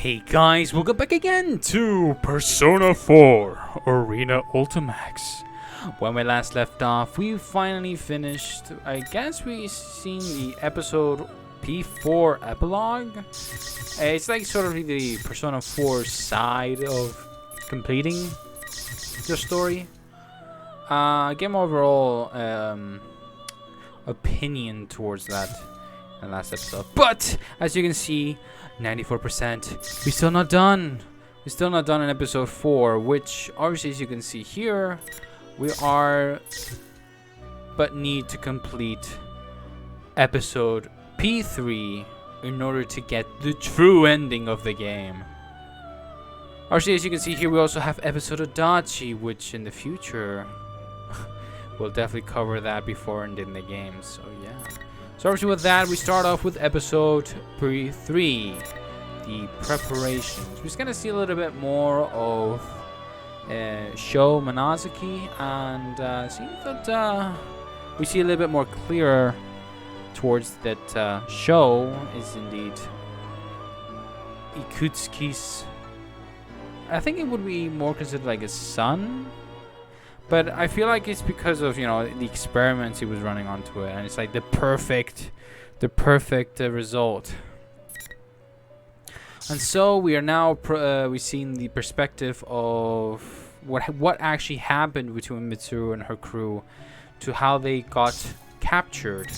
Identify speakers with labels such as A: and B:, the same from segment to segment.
A: Hey guys, welcome back again to Persona 4 Arena Ultimax. When we last left off, we finally finished, I guess we seen the episode P4 epilogue. It's like sort of the Persona 4 side of completing the story. Give my overall opinion towards that in the last episode. But as you can see, 94%. We're still not done. We're still not done in episode 4, which obviously, as you can see here, we are but need to complete episode P3 in order to get the true ending of the game. Obviously, as you can see here, we also have episode Adachi, which in the future we'll definitely cover that before ending the game. So yeah. So obviously with that, we start off with episode P3, the preparations. We're just gonna see a little bit more of Sho Manazaki, and see that we see a little bit more clearer towards that Sho is indeed Ikutsuki's. I think it would be more considered like a son. But I feel like it's because of, you know, the experiments he was running onto it, and it's like the perfect result. And so we are now we've seen the perspective of what actually happened between Mitsuru and her crew, to how they got captured.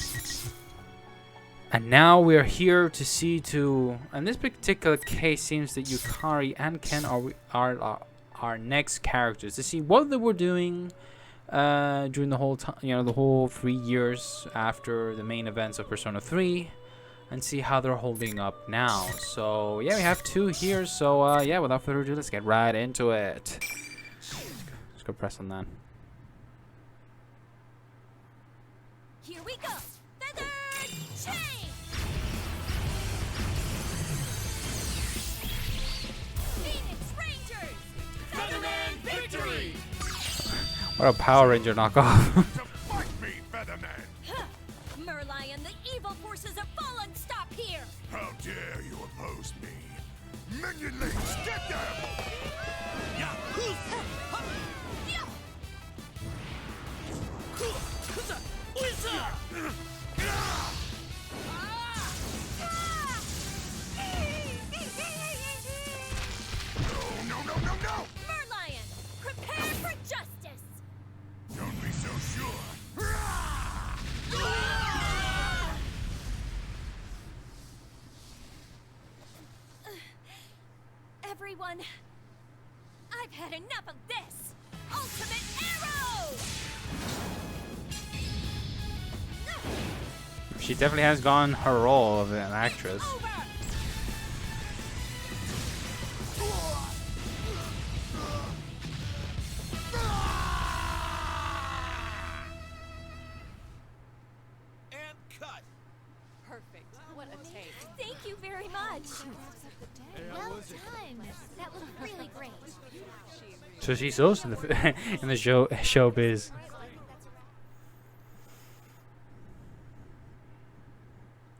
A: And now we are here to see in this particular case, seems that Yukari and Ken are our next characters, to see what they were doing during the whole time, you know, the whole 3 years after the main events of Persona 3, and see how they're holding up now. So yeah, we have 2 here. So yeah, without further ado, let's get right into it. Let's go press on that.
B: Here we go. Feathered chain. Featherman victory!
A: What a Power Ranger knockoff.
C: To fight me, Featherman!
B: Merlion, the evil forces have fallen. Stop here!
C: How dare you oppose me? Minion Leagues, get them! No!
B: Merlion, prepare for justice!
C: Don't be so sure.
B: Everyone, I've had enough of this! Ultimate arrow!
A: She definitely has gone her role of an actress.
B: Over!
D: Perfect. What a take.
B: Thank you very much!
E: Well done. That was really great.
A: So she's also in the in the showbiz.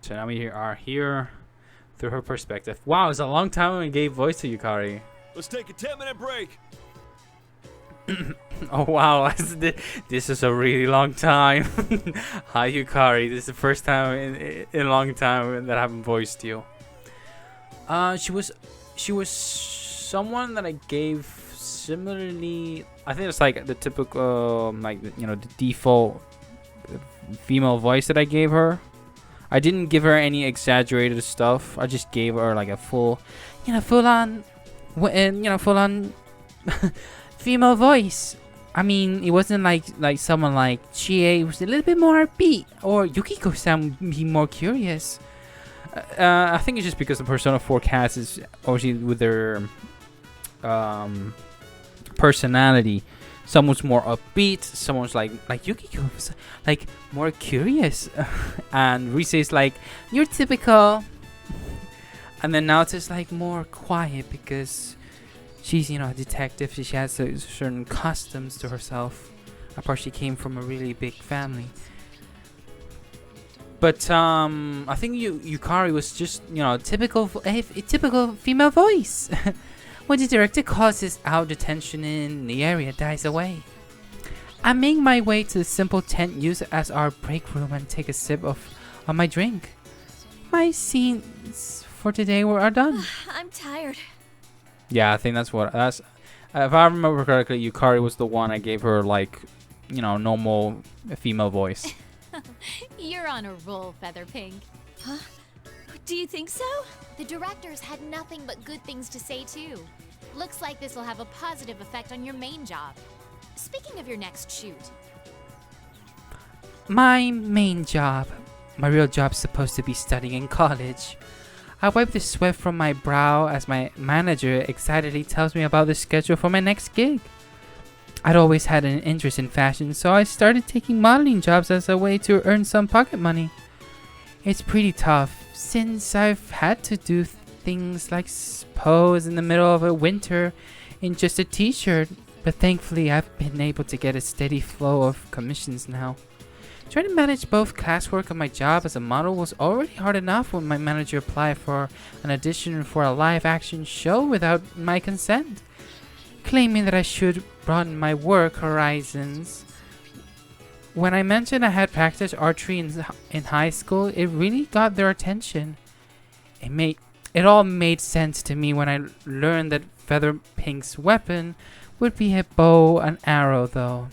A: So now we are here through her perspective. Wow, it's a long time when we gave voice to Yukari.
F: Let's take a 10-minute break.
A: Oh wow, this is a really long time. Hi Yukari, this is the first time in a long time that I haven't voiced you. She was someone that I gave similarly. I think it's like the typical, like, you know, the default female voice that I gave her. I didn't give her any exaggerated stuff. I just gave her like a full on female voice. I mean, it wasn't like someone like Chie was a little bit more upbeat, or Yukiko-san be more curious. I think it's just because the Persona 4 cast is obviously with their personality. Someone's more upbeat, someone's like Yukiko was like more curious, and Rise is like you're typical. And then now it's just like more quiet because she's, you know, a detective. She has certain customs to herself. Apart, she came from a really big family. But I think Yukari was just, you know, a typical female voice. When the director causes out, the tension in the area dies away. I make my way to the simple tent used as our break room and take a sip of my drink. My scenes for today are done.
B: I'm tired.
A: Yeah, I think that's if I remember correctly, Yukari was the one I gave her, like, you know, normal female voice.
E: You're on a roll, Featherpink.
B: Do you think so?
E: The directors had nothing but good things to say too. Looks like this will have a positive effect on your main job. Speaking of your next shoot.
A: My main job. My real job's supposed to be studying in college. I wipe the sweat from my brow as my manager excitedly tells me about the schedule for my next gig. I'd always had an interest in fashion, so I started taking modeling jobs as a way to earn some pocket money. It's pretty tough, since I've had to do things like pose in the middle of a winter in just a t-shirt, but thankfully I've been able to get a steady flow of commissions now. Trying to manage both classwork and my job as a model was already hard enough when my manager applied for an audition for a live-action show without my consent, claiming that I should broaden my work horizons. When I mentioned I had practiced archery in high school, it really got their attention. It all made sense to me when I learned that Featherpink's weapon would be a bow and arrow, though.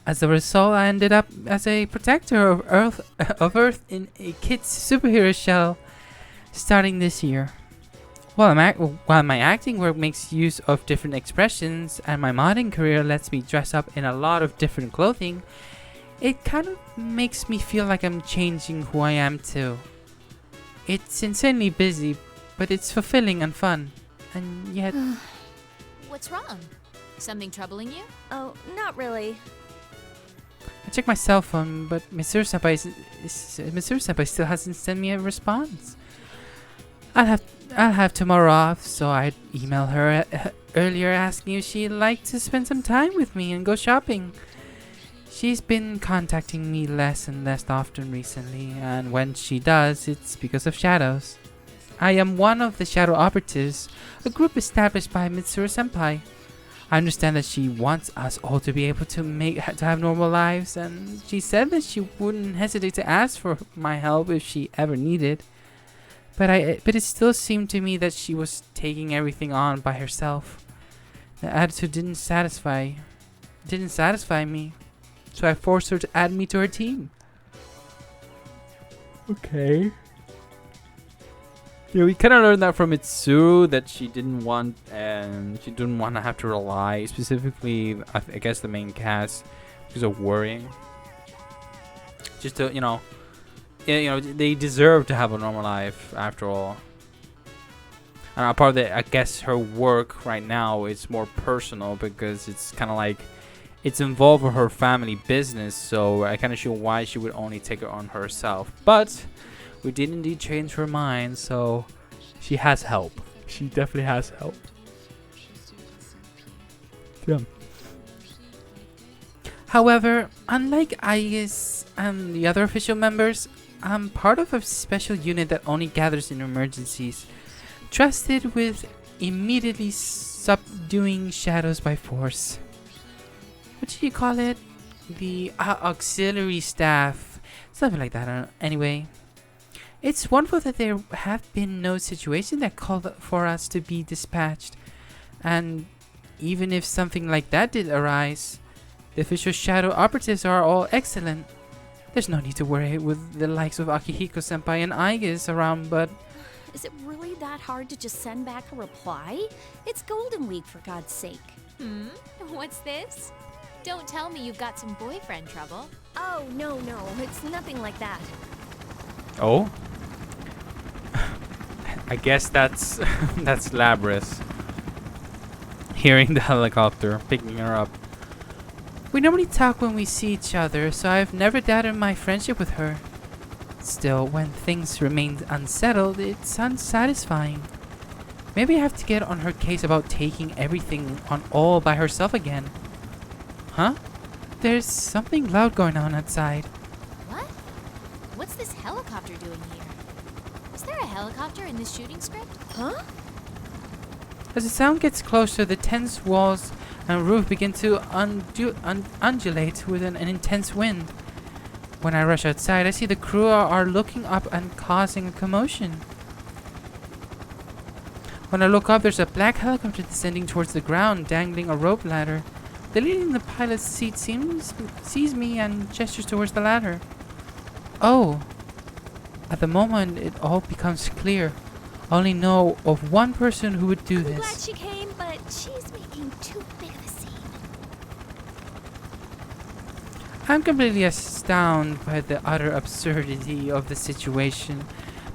A: As a result, I ended up as a protector of Earth in a kid's superhero shell starting this year. While my acting work makes use of different expressions and my modeling career lets me dress up in a lot of different clothing, it kind of makes me feel like I'm changing who I am too. It's insanely busy, but it's fulfilling and fun. And yet...
E: What's wrong? Something troubling you?
B: Oh, not really.
A: I checked my cell phone, but Mitsuru Senpai still hasn't sent me a response. I'll have tomorrow off, so I'd email her earlier asking if she'd like to spend some time with me and go shopping. She's been contacting me less and less often recently, and when she does, it's because of shadows. I am one of the Shadow Operatives, a group established by Mitsuru Senpai. I understand that she wants us all to be able to have normal lives, and she said that she wouldn't hesitate to ask for my help if she ever needed. But it still seemed to me that she was taking everything on by herself. The attitude didn't satisfy me, so I forced her to add me to her team. Okay. Yeah, we kind of learned that from Mitsuru, that she didn't want to have to rely specifically, I guess, the main cast because of worrying. Just to, they deserve to have a normal life after all. And apart of that, I guess her work right now is more personal because it's kind of like it's involved with her family business. So I kind of sure why she would only take it on herself, but. We did indeed change her mind, so she has help. She definitely has help. Yeah. However, unlike Aegis and the other official members, I'm part of a special unit that only gathers in emergencies, trusted with immediately subduing shadows by force. What do you call it? The auxiliary staff. Something like that. Anyway. It's wonderful that there have been no situation that called for us to be dispatched. And even if something like that did arise, the official Shadow Operatives are all excellent. There's no need to worry with the likes of Akihiko Senpai and Aegis around, but...
B: Is it really that hard to just send back a reply? It's Golden Week, for God's sake.
E: What's this? Don't tell me you've got some boyfriend trouble.
B: Oh, no, it's nothing like that.
A: Oh? I guess that's Labris. Hearing the helicopter, picking her up. We normally talk when we see each other, so I've never doubted my friendship with her. Still, when things remain unsettled, it's unsatisfying. Maybe I have to get on her case about taking everything on all by herself again. Huh? There's something loud going on outside.
E: What? this helicopter doing here? Is there a helicopter in this shooting script?
D: Huh?
A: As the sound gets closer, the tense walls and roof begin to undulate with an intense wind. When I rush outside, I see the crew are looking up and causing a commotion. When I look up, there's a black helicopter descending towards the ground, dangling a rope ladder. The lady in the pilot's seat sees me and gestures towards the ladder. Oh. At the moment, it all becomes clear. I only know of one person who would do
B: I'm glad
A: this.
B: she came, but she's making too big of a scene.
A: I'm completely astounded by the utter absurdity of the situation.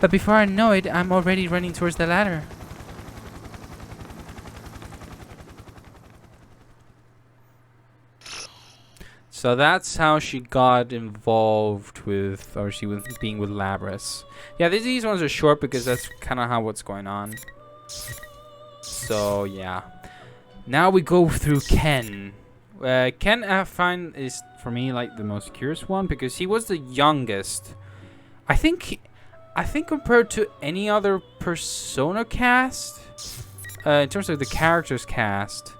A: But before I know it, I'm already running towards the ladder. So that's how she got involved with, or she was being with Labras. Yeah, these ones are short because that's kind of how what's going on. So yeah. Now we go through Ken. Ken, I find, is for me like the most curious one because he was the youngest. I think compared to any other Persona cast, in terms of the characters cast,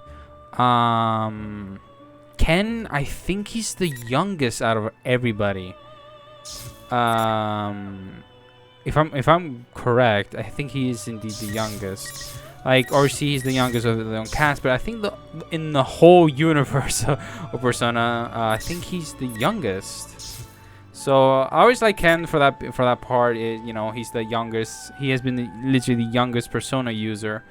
A: Ken, I think he's the youngest out of everybody. If I'm correct, I think he is indeed the youngest. Like, or is the youngest of the cast, but I think in the whole universe of Persona, I think he's the youngest. So I always like Ken for that part. You know, he's the youngest. He has been literally the youngest Persona user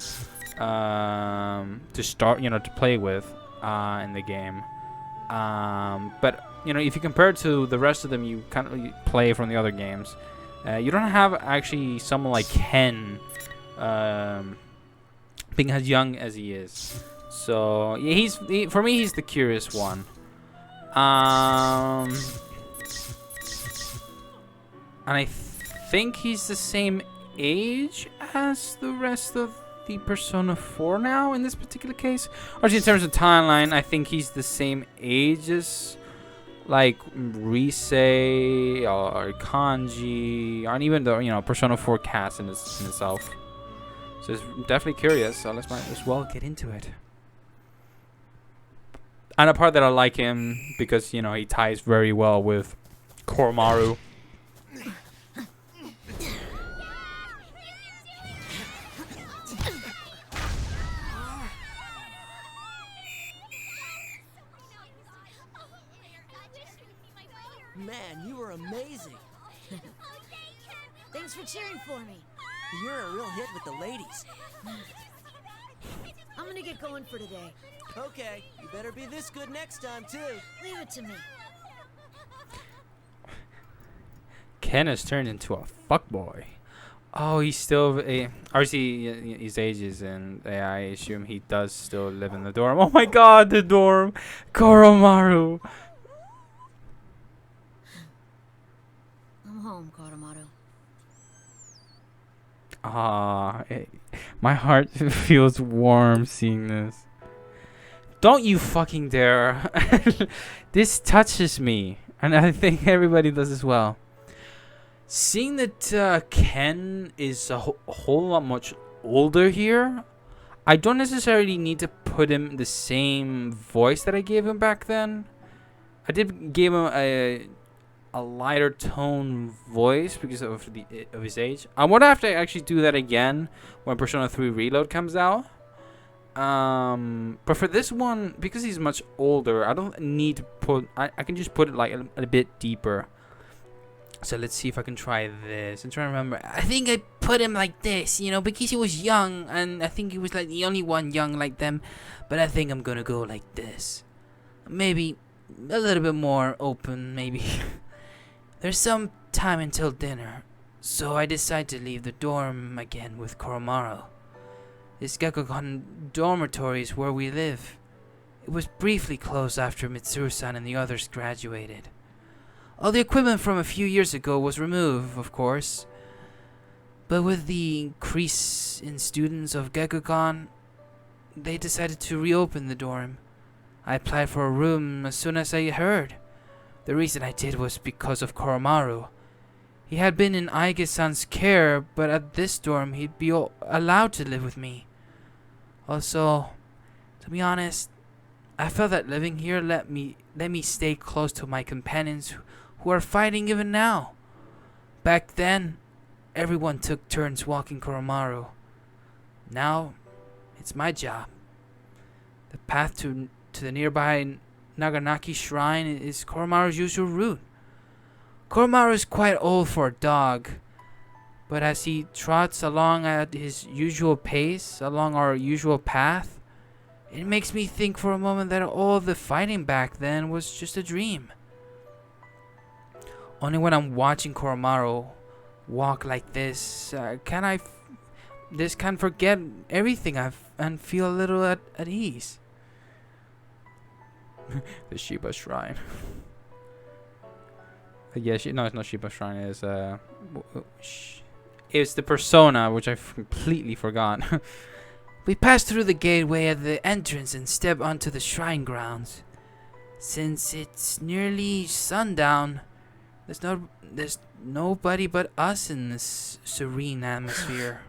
A: to start, to play with in the game. But if you compare it to the rest of them you kind of play from the other games, you don't have actually someone like Ken being as young as he is. So yeah, for me he's the curious one. And I think he's the same age as the rest of the Persona 4 now in this particular case. Actually, in terms of timeline, I think he's the same age as like Rise or Kanji, and even the Persona 4 cast in itself. So it's definitely curious. So let's might as well get into it. And a part that I like him because he ties very well with Koromaru.
G: Man, you were amazing.
B: Thanks for cheering for me.
G: You're a real hit with the ladies.
B: I'm gonna get going for today.
G: Okay, you better be this good next time, too.
B: Leave it to me.
A: Ken has turned into a fuckboy. Oh, he's still obviously his age is, and I assume he does still live in the dorm. Oh my god, the dorm! Koromaru!
B: I'm home, Koromaru.
A: My heart feels warm seeing this. Don't you fucking dare. This touches me. And I think everybody does as well. Seeing that Ken is a whole lot much older here, I don't necessarily need to put him the same voice that I gave him back then. I did give him a lighter tone voice because of his age. I would have to actually do that again when Persona 3 Reload comes out. But for this one, because he's much older, I don't need to put. I can just put it like a bit deeper. So let's see if I can try this. I'm trying to remember. I think I put him like this, because he was young, and I think he was like the only one young like them. But I think I'm gonna go like this. Maybe a little bit more open, maybe. There's some time until dinner, so I decide to leave the dorm again with Koromaru. This Gekkoukan dormitory is where we live. It was briefly closed after Mitsuru-san and the others graduated. All the equipment from a few years ago was removed, of course. But with the increase in students of Gekkoukan, they decided to reopen the dorm. I applied for a room as soon as I heard. The reason I did was because of Koromaru. He had been in Aige-san's care, but at this storm he'd be allowed to live with me. Also, to be honest, I felt that living here let me stay close to my companions who are fighting even now. Back then, everyone took turns walking Koromaru. Now, it's my job. The path to the nearby Naganaki shrine is Koromaru's usual route. Koromaru is quite old for a dog, but as he trots along at his usual pace, along our usual path, it makes me think for a moment that all of the fighting back then was just a dream. Only when I'm watching Koromaru walk like this, can forget everything and feel a little at ease. The Shiba Shrine. No, it's not Shiba Shrine. It's the Persona, which I completely forgot. We pass through the gateway at the entrance and step onto the shrine grounds. Since it's nearly sundown, there's nobody but us in this serene atmosphere.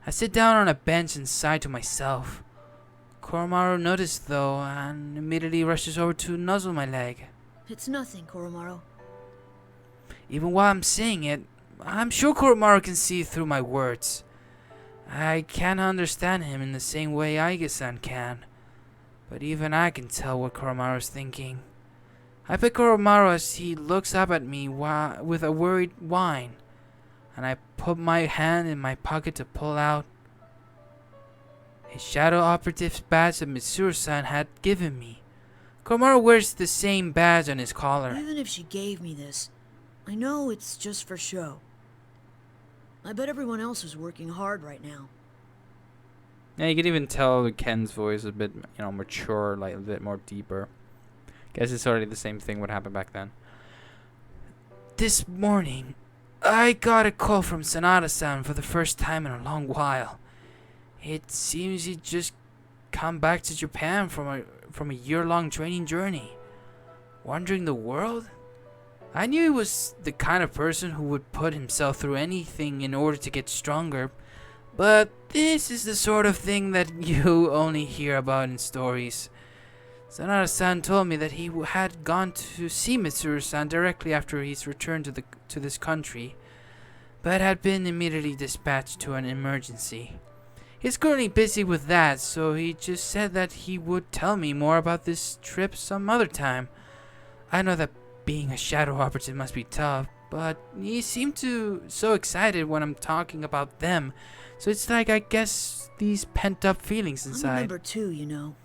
A: I sit down on a bench and sigh to myself. Koromaru noticed though and immediately rushes over to nuzzle my leg.
H: It's nothing, Koromaru.
A: Even while I'm saying it, I'm sure Koromaru can see through my words. I can't understand him in the same way Aige-san can, but even I can tell what Koromaru's thinking. I pet Koromaru as he looks up at me with a worried whine, and I put my hand in my pocket to pull out a shadow operative's badge that Mitsuru-san had given me. Koromaru wears the same badge on his collar.
H: Even if she gave me this, I know it's just for show. I bet everyone else is working hard right now.
A: Yeah, you can even tell Ken's voice is a bit, mature, like a bit more deeper. Guess it's already the same thing what happened back then. This morning, I got a call from Sanada-san for the first time in a long while. It seems he just come back to Japan from a year-long training journey. Wandering the world? I knew he was the kind of person who would put himself through anything in order to get stronger, but this is the sort of thing that you only hear about in stories. Sanada-san told me that he had gone to see Mitsuru-san directly after his return to this country, but had been immediately dispatched to an emergency. He's currently busy with that, so he just said that he would tell me more about this trip some other time. I know that being a shadow operative must be tough, but he seemed so excited when I'm talking about them, so it's like I guess these pent-up feelings inside.
H: I'm a member too, you know.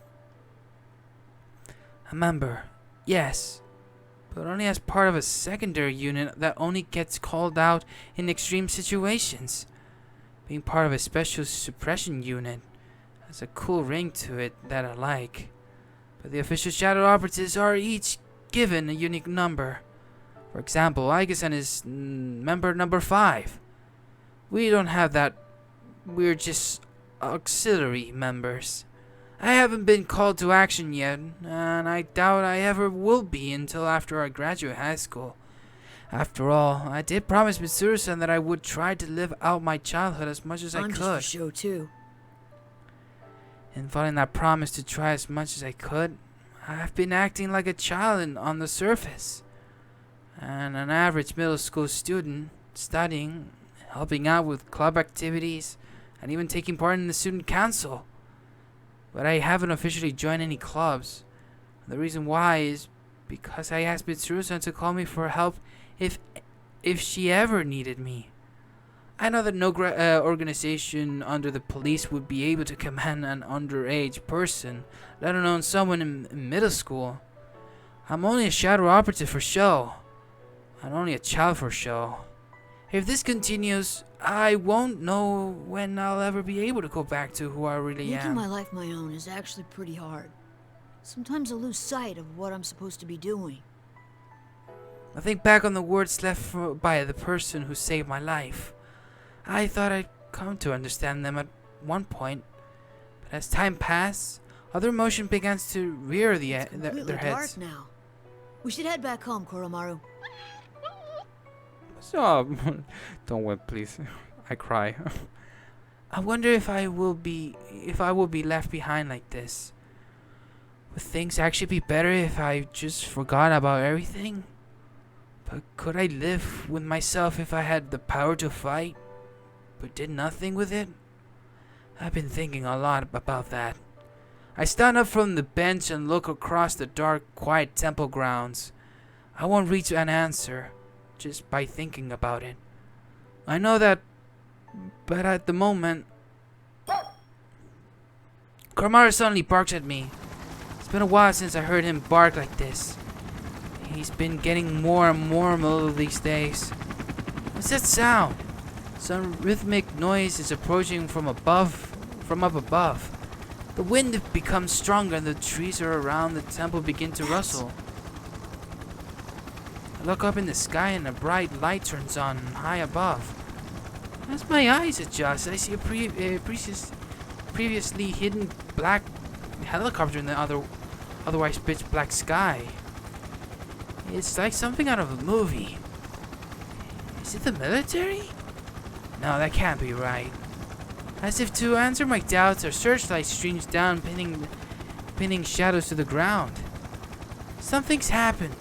A: A member, yes, but only as part of a secondary unit that only gets called out in extreme situations. Being part of a special suppression unit has a cool ring to it that I like, but the official shadow operatives are each given a unique number. For example, Aige-san is member number 5. We don't have that. We're just auxiliary members. I haven't been called to action yet, and I doubt I ever will be until after I graduate high school. After all, I did promise Mitsuru-san that I would try to live out my childhood as much as I could.
H: I'm just for show too.
A: In following that promise to try as much as I could, I've been acting like a child on the surface, and an average middle school student, studying, helping out with club activities, and even taking part in the student council. But I haven't officially joined any clubs. The reason why is because I asked Mitsuru-san to call me for help if she ever needed me. I know that no organization under the police would be able to command an underage person, let alone someone in middle school. I'm only a shadow operative for show. I'm only a child for show. If this continues, I won't know when I'll ever be able to go back to who I really
H: Making
A: am.
H: my life my own is actually pretty hard. Sometimes I lose sight of what I'm supposed to be doing.
A: I think back on the words left by the person who saved my life. I thought I'd come to understand them at one point, but as time passed, other emotion began to rear
H: It's completely
A: their
H: dark
A: heads.
H: now. We should head back home, Koromaru.
A: Stop. Don't whip, please. I cry. I wonder if I will be left behind like this. Would things actually be better if I just forgot about everything? But could I live with myself if I had the power to fight, but did nothing with it? I've been thinking a lot about that. I stand up from the bench and look across the dark, quiet temple grounds. I won't reach an answer just by thinking about it. I know that, but at the moment... Koromaru suddenly barks at me. It's been a while since I heard him bark like this. He's been getting more and more mellow these days. What's that sound? Some rhythmic noise is approaching from up above. The wind becomes stronger and the trees around the temple begin to rustle. I look up in the sky and a bright light turns on high above. As my eyes adjust, I see a previously hidden black helicopter in the otherwise pitch black sky. It's like something out of a movie. Is it the military? No, that can't be right. As if to answer my doubts, a searchlight streams down, pinning shadows to the ground. Something's happened.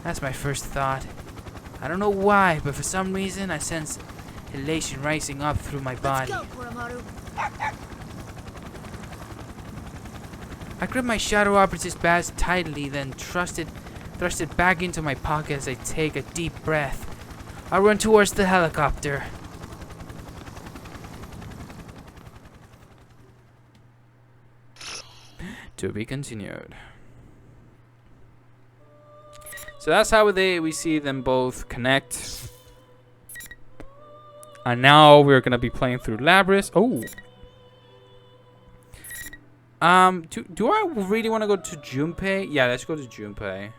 A: That's my first thought. I don't know why, but for some reason I sense elation rising up through my body.
H: Let's go, Koromaru.
A: I grip my shadow operative's badge tightly, then thrust it back into my pocket as I take a deep breath. I run towards the helicopter. To be continued. So that's how we see them both connect. And now we're gonna be playing through Labyrinth. Oh. Do I really want to go to Junpei? Yeah, let's go to Junpei.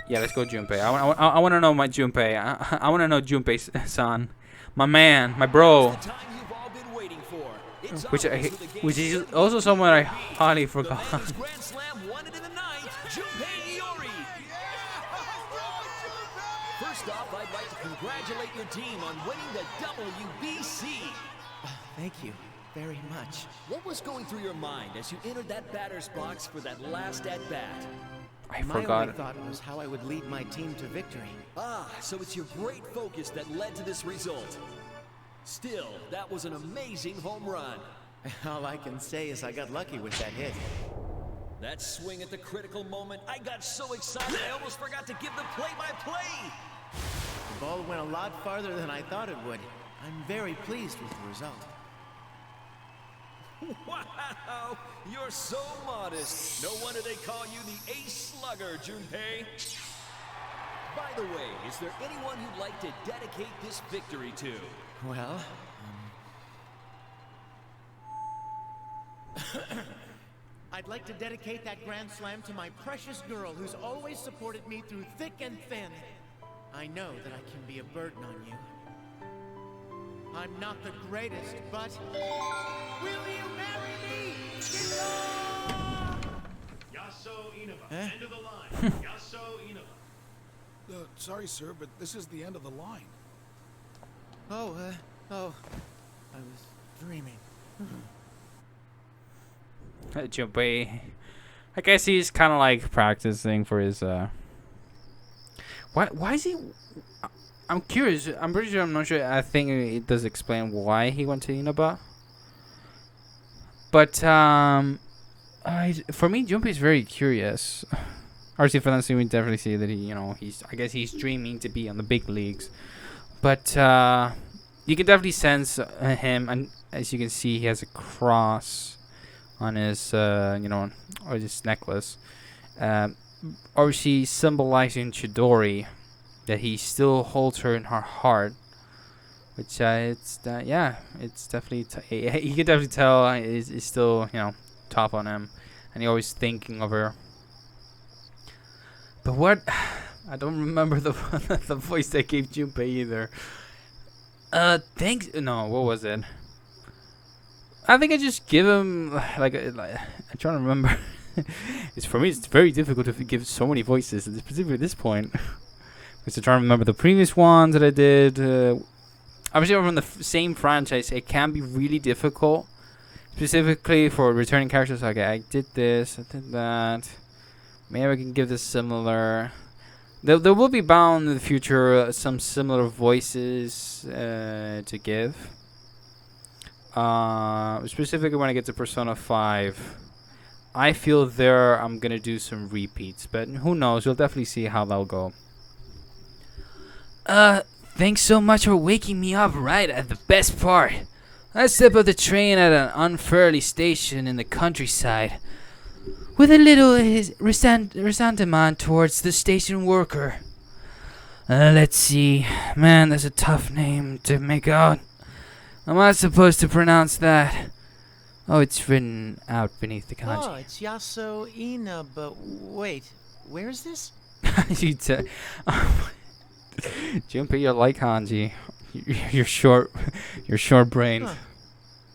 A: Yeah, let's go Junpei. I want to know my Junpei. I want to know Junpei-san, my man, my bro. Which is also someone I hardly forgot.
F: First off, I'd like to congratulate your team on winning the WBC.
G: Thank you very much.
F: What was going through your mind as you entered that batter's box for that last at-bat?
A: I
G: My
A: forgot.
G: only thought was how I would lead my team to victory.
F: Ah, so it's your great focus that led to this result. Still, that was an amazing home run.
G: All I can say is I got lucky with that hit.
F: That swing at the critical moment, I got so excited I almost forgot to give the play-by-play.
G: The ball went a lot farther than I thought it would. I'm very pleased with the result.
F: Wow, you're so modest. No wonder they call you the ace slugger, Junpei. By the way, is there anyone you'd like to dedicate this victory to?
G: Well, I'd like to dedicate that Grand Slam to my precious girl who's always supported me through thick and thin. I know that I can be a burden on you. I'm not the greatest, but will you marry me?
C: Yaso Inaba,
G: Huh?
C: end of the line. Yaso Inaba. Sorry, sir, but this is the end of the line.
G: Oh, I was dreaming.
A: Junpei, I guess he's kind of like practicing for his. Why is he? I'm curious. I'm pretty sure. I'm not sure. I think it does explain why he went to Inaba. But for me, Junpei is very curious. RC Fantasy, we definitely see that I guess he's dreaming to be on the big leagues. But you can definitely sense him, and as you can see, he has a cross on his, or his necklace. Obviously symbolizing Chidori, that he still holds her in her heart. Which it's definitely you can definitely tell is still top on him, and he's always thinking of her. But what I don't remember the the voice they gave Junpei either. What was it? I think I just give him like I'm trying to remember. It's for me. It's very difficult to give so many voices, specifically at this point. Because I'm trying to remember the previous ones that I did. Obviously, from the same franchise, it can be really difficult. Specifically for returning characters. Okay, I did this, I did that. Maybe I can give this similar. There will be bound in the future some similar voices to give. Specifically when I get to Persona 5. I feel there I'm going to do some repeats. But who knows, we'll definitely see how that'll go. Thanks so much for waking me up right at the best part. I step off the train at an unfairly station in the countryside, with a little resentment towards the station worker. Let's see. Man, that's a tough name to make out. Am I supposed to pronounce that? Oh, it's written out beneath the kanji.
G: Oh, it's Yaso Ina, but wait, where is this?
A: You Junpei, you like kanji. You're short brained.
G: Huh.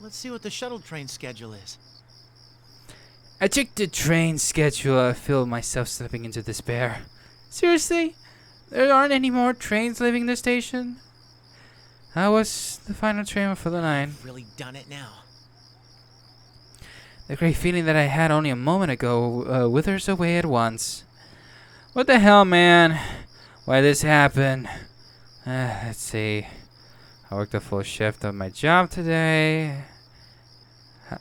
G: Let's see what the shuttle train schedule is.
A: I checked the train schedule. I feel myself slipping into despair. Seriously? There aren't any more trains leaving the station? How was the final train for the night?
G: I've really done it now.
A: The great feeling that I had only a moment ago withers away at once. What the hell, man? Why this happened? Let's see. I worked a full shift of my job today.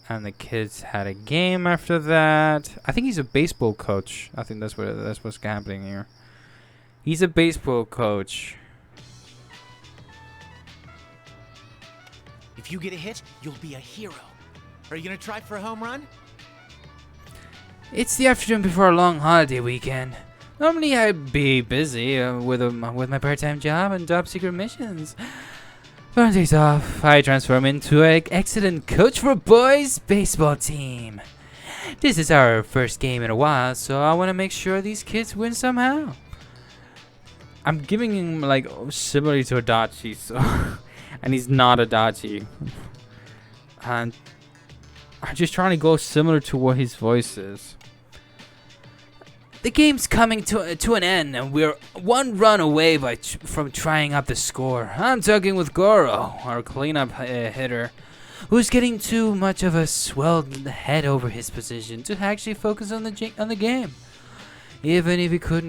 A: And the kids had a game after that. I think he's a baseball coach. I think that's what's happening here. He's a baseball coach.
G: If you get a hit, you'll be a hero. Are you gonna try for a home run?
A: It's the afternoon before a long holiday weekend. Normally I'd be busy with my part-time job and top secret missions. But on days off, I transform into an excellent coach for a boys' baseball team. This is our first game in a while, so I want to make sure these kids win somehow. I'm giving him like similar to Adachi, so and he's not Adachi. And I'm just trying to go similar to what his voice is. The game's coming to an end, and we're one run away from trying up the score. I'm talking with Goro, our cleanup hitter, who's getting too much of a swelled head over his position to actually focus on the game. Even if he could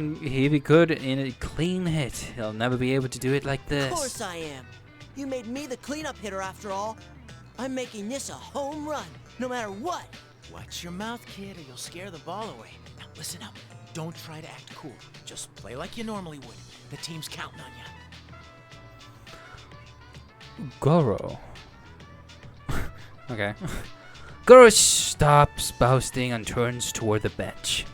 A: in a clean hit, he'll never be able to do it like this.
H: Of course I am. You made me the cleanup hitter after all. I'm making this a home run, no matter what.
G: Watch your mouth, kid, or you'll scare the ball away. Now listen up. Don't try to act cool. Just play like you normally would. The team's counting on you.
A: Goro. Okay. Goro stops boasting and turns toward the bench.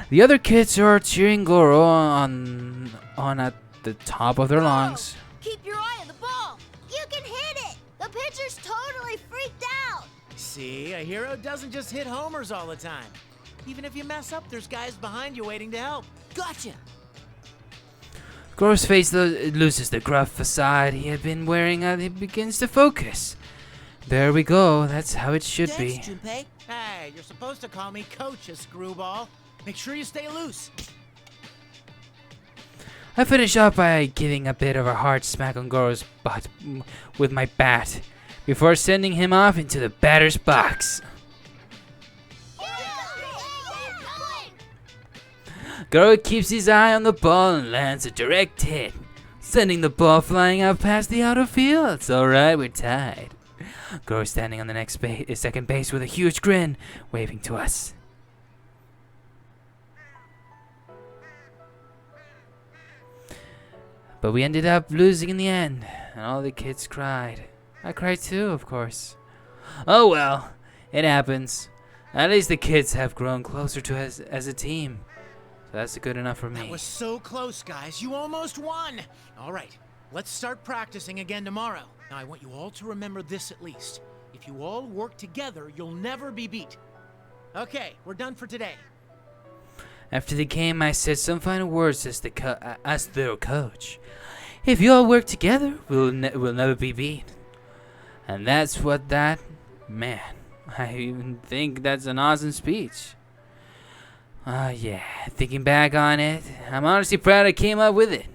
A: The other kids are cheering Goro on at the top of their lungs.
B: Keep your eye on the ball. You can hit it. The pitcher's totally freaked out.
G: See, a hero doesn't just hit homers all the time. Even if you mess up, there's guys behind you waiting to help.
H: Gotcha.
A: Goro's face loses the gruff facade he had been wearing and he begins to focus. There we go. That's how it should
H: Thanks,
A: be.
H: Junpei.
G: Hey, you're supposed to call me Coach, you screwball. Make sure you stay loose.
A: I finish up by giving a bit of a hard smack on Goro's butt with my bat before sending him off into the batter's box. Goro keeps his eye on the ball and lands a direct hit, sending the ball flying out past the outer field. It's alright, we're tied. Goro's standing on the second base with a huge grin, waving to us. But we ended up losing in the end, and all the kids cried. I cried too, of course. Oh well, it happens. At least the kids have grown closer to us as a team. So that's good enough for me.
G: That was so close, guys. You almost won. All right, let's start practicing again tomorrow. Now, I want you all to remember this at least. If you all work together, you'll never be beat. Okay, we're done for today.
A: After the game, I said some final words as their coach. If you all work together, we'll never be beat. And that's what that... Man, I even think that's an awesome speech. Yeah, thinking back on it, I'm honestly proud I came up with it.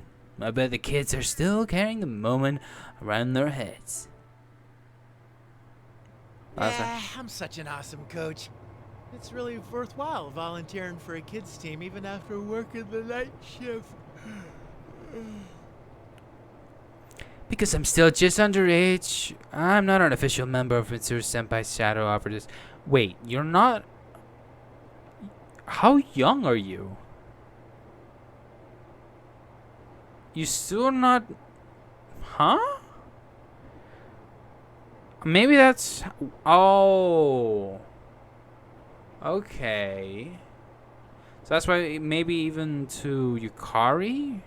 A: I bet the kids are still carrying the moment around their heads. Awesome.
G: I'm such an awesome coach. It's really worthwhile volunteering for a kids team even after working the night shift.
A: Because I'm still just underage, I'm not an official member of Mitsuru Senpai's Shadow Operatives. Wait, you're not? How young are you? You still not? Huh? Maybe that's. Oh. Okay. So that's why maybe even to Yukari?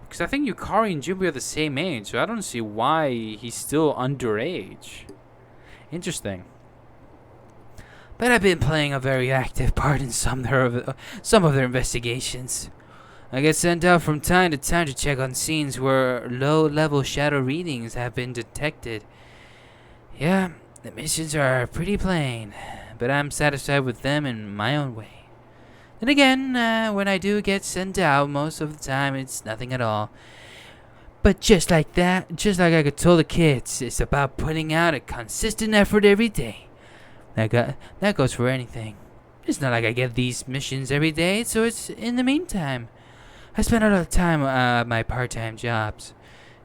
A: Because I think Yukari and Junpei are the same age, so I don't see why he's still underage. Interesting. But I've been playing a very active part in some of their investigations. I get sent out from time to time to check on scenes where low-level shadow readings have been detected. Yeah, the missions are pretty plain, but I'm satisfied with them in my own way. Then again, when I do get sent out, most of the time it's nothing at all. But just like that, just like I could tell the kids, it's about putting out a consistent effort every day. That goes for anything. It's not like I get these missions every day, so it's in the meantime. I spend a lot of time at my part-time jobs.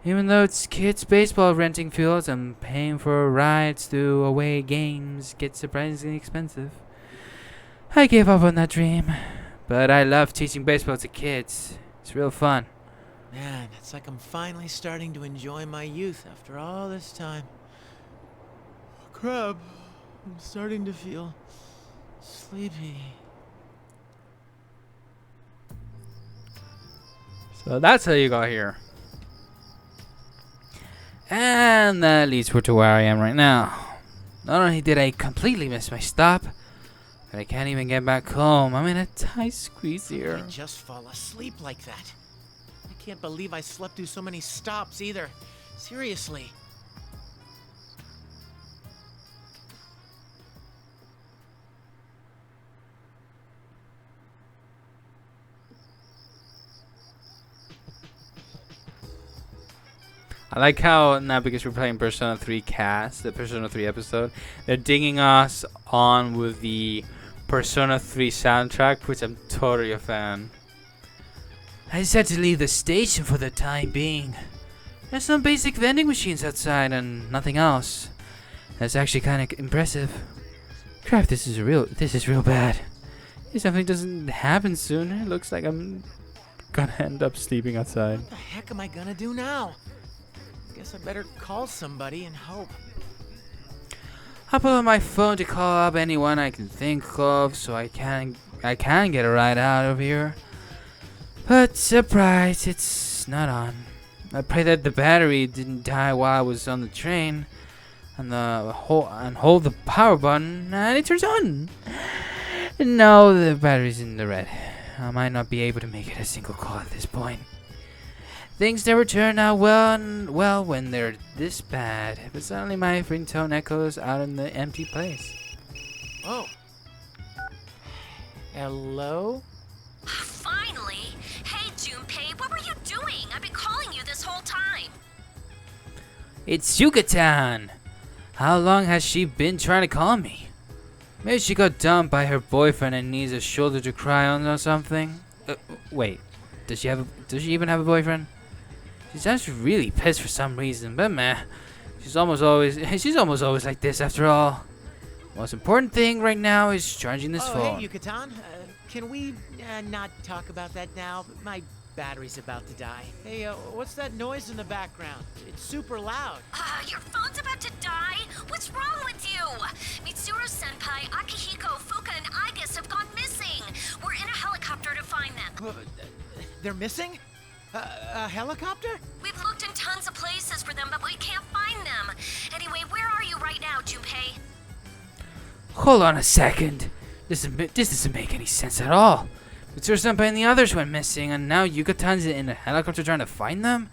A: Even though it's kids' baseball renting fields and paying for rides to away games gets surprisingly expensive. I gave up on that dream, but I love teaching baseball to kids. It's real fun.
G: Man, it's like I'm finally starting to enjoy my youth after all this time. Crap, I'm starting to feel sleepy.
A: So that's how you got here. And that leads to where I am right now. Not only did I completely miss my stop, but I can't even get back home. I'm in a tight squeeze here.
G: I just fall asleep like that. I can't believe I slept through so many stops either. Seriously.
A: I like how now, because we're playing Persona 3 cast, the Persona 3 episode, they're dinging us on with the Persona 3 soundtrack, which I'm totally a fan. I decided to leave the station for the time being. There's some basic vending machines outside and nothing else. That's actually kind of impressive. Crap, this is real bad. If something doesn't happen soon, it looks like I'm gonna end up sleeping outside.
G: What the heck am I gonna do now? Guess I better call somebody and hope.
A: I pull out my phone to call up anyone I can think of so I can get a ride out of here. But surprise, it's not on. I pray that the battery didn't die while I was on the train, and hold the power button and it turns on. No, the battery's in the red. I might not be able to make it a single call at this point. Things never turn out well when they're this bad, but suddenly my ringtone echoes out in the empty place.
G: Oh. Hello?
B: Finally! Hey, Junpei, what were you doing? I've been calling you this whole time.
A: It's Yucatan! How long has she been trying to call me? Maybe she got dumped by her boyfriend and needs a shoulder to cry on or something? Wait, does she even have a boyfriend? She sounds really pissed for some reason, but meh. She's almost always like this after all. Most important thing right now is charging this phone.
G: Hey, Yucatan. Can we not talk about that now? My battery's about to die. Hey, what's that noise in the background? It's super loud.
B: Your phone's about to die? What's wrong with you? Mitsuru Senpai, Akihiko, Fuka, and Igus have gone missing. We're in a helicopter to find them.
G: They're missing? A helicopter?
B: We've looked in tons of places for them, but we can't find them. Anyway, where are you right now, Junpei?
A: Hold on a second. This doesn't make any sense at all. Mitsuru Senpai and the others went missing, and now Yucatan's in a helicopter trying to find them?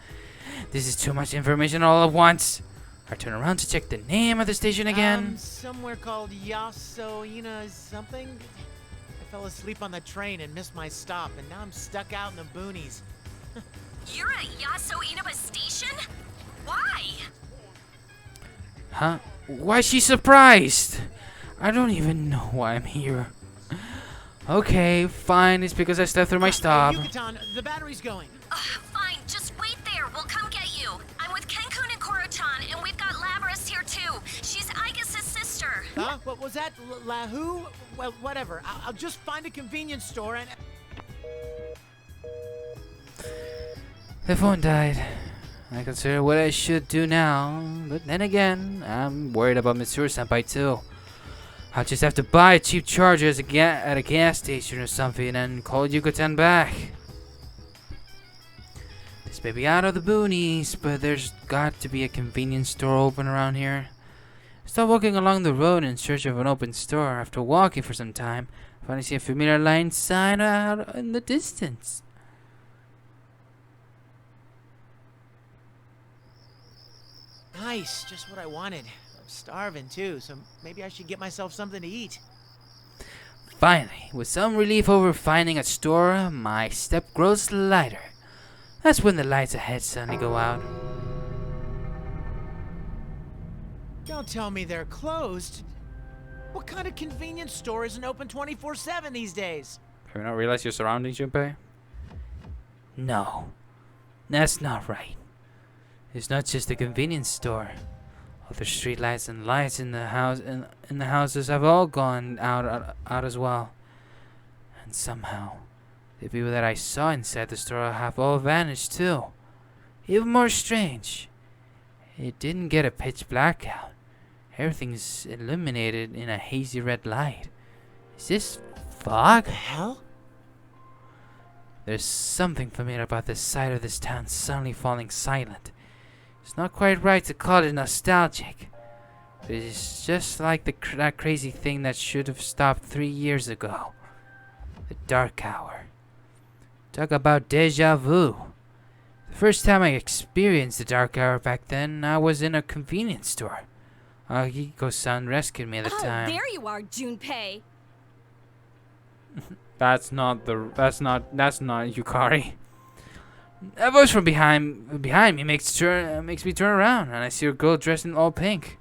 A: This is too much information all at once. I turn around to check the name of the station again.
G: Somewhere called Yasoina something. I fell asleep on the train and missed my stop, and now I'm stuck out in the boonies.
B: You're at Yaso Inaba Station? Why?
A: Huh? Why is she surprised? I don't even know why I'm here. Okay, fine. It's because I slept through my stop.
G: Yucatan, the battery's going.
B: Fine, just wait there. We'll come get you. I'm with Kenkun and Koro-chan, and we've got Labrys here too. She's Aigis' sister.
G: Huh? What was that? Lahu? Well, whatever. I'll just find a convenience store and...
A: The phone died. I consider what I should do now, but then again, I'm worried about Mitsuru-senpai too. I'll just have to buy a cheap charger at a gas station or something and call Yucatan back. This may be out of the boonies, but there's got to be a convenience store open around here. I start walking along the road in search of an open store. After walking for some time, I finally see a familiar line sign out in the distance.
G: Nice, just what I wanted. I'm starving too, so maybe I should get myself something to eat.
A: Finally, with some relief over finding a store, my step grows lighter. That's when the lights ahead suddenly go out.
G: Don't tell me they're closed. What kind of convenience store isn't open 24/7 these days?
A: Have you not realized your surroundings, Junpei? No, that's not right. It's not just a convenience store. Other streetlights and lights in the houses have all gone out as well. And somehow, the people that I saw inside the store have all vanished too. Even more strange, it didn't get a pitch blackout. Everything's illuminated in a hazy red light. Is this fog?
G: The hell?
A: There's something familiar about the sight of this town suddenly falling silent. It's not quite right to call it nostalgic, but it's just like that crazy thing that should have stopped 3 years ago. The dark hour. Talk about deja vu. The first time I experienced the dark hour back then, I was in a convenience store. Akiko-san rescued me at the time.
B: There you are, Junpei.
A: That's not Yukari. A voice from behind me makes me turn around, and I see a girl dressed in all pink.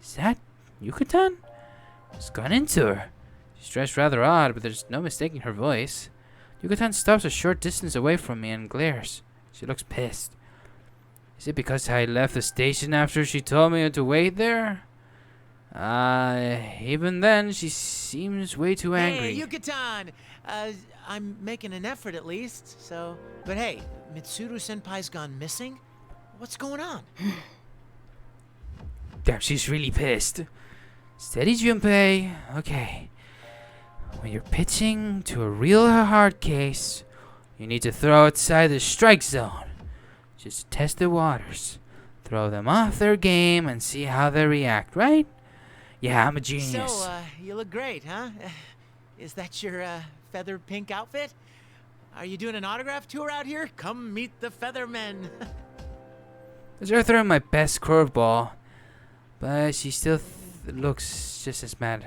A: Is that Yucatan? What's gone into her? She's dressed rather odd, but there's no mistaking her voice. Yucatan stops a short distance away from me and glares. She looks pissed. Is it because I left the station after she told me to wait there? Even then, she seems way too angry.
G: Hey, Yucatan! I'm making an effort at least, so... But hey, Mitsuru-senpai's gone missing? What's going on?
A: Damn, she's really pissed. Steady, Junpei. Okay. When you're pitching to a real hard case, you need to throw outside the strike zone. Just test the waters. Throw them off their game and see how they react, right? Yeah, I'm a genius.
G: So, you look great, huh? Is that your, feather pink outfit? Are you doing an autograph tour out here? Come meet the Feathermen.
A: They're throwing my best curveball, but she still looks just as mad.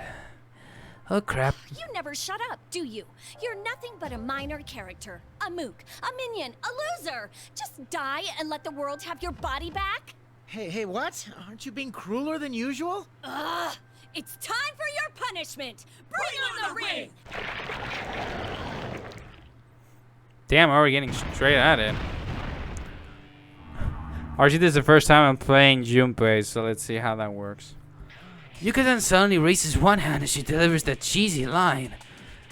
A: Oh crap.
B: You never shut up, do you? You're nothing but a minor character. A mook, a minion, a loser. Just die and let the world have your body back?
G: Hey, what? Aren't you being crueler than usual?
B: Ugh! It's time for your punishment! Bring on the ring!
A: Damn, already getting straight at it. RG, this is the first time I'm playing Junpei, so let's see how that works. Yucatan suddenly raises one hand as she delivers that cheesy line.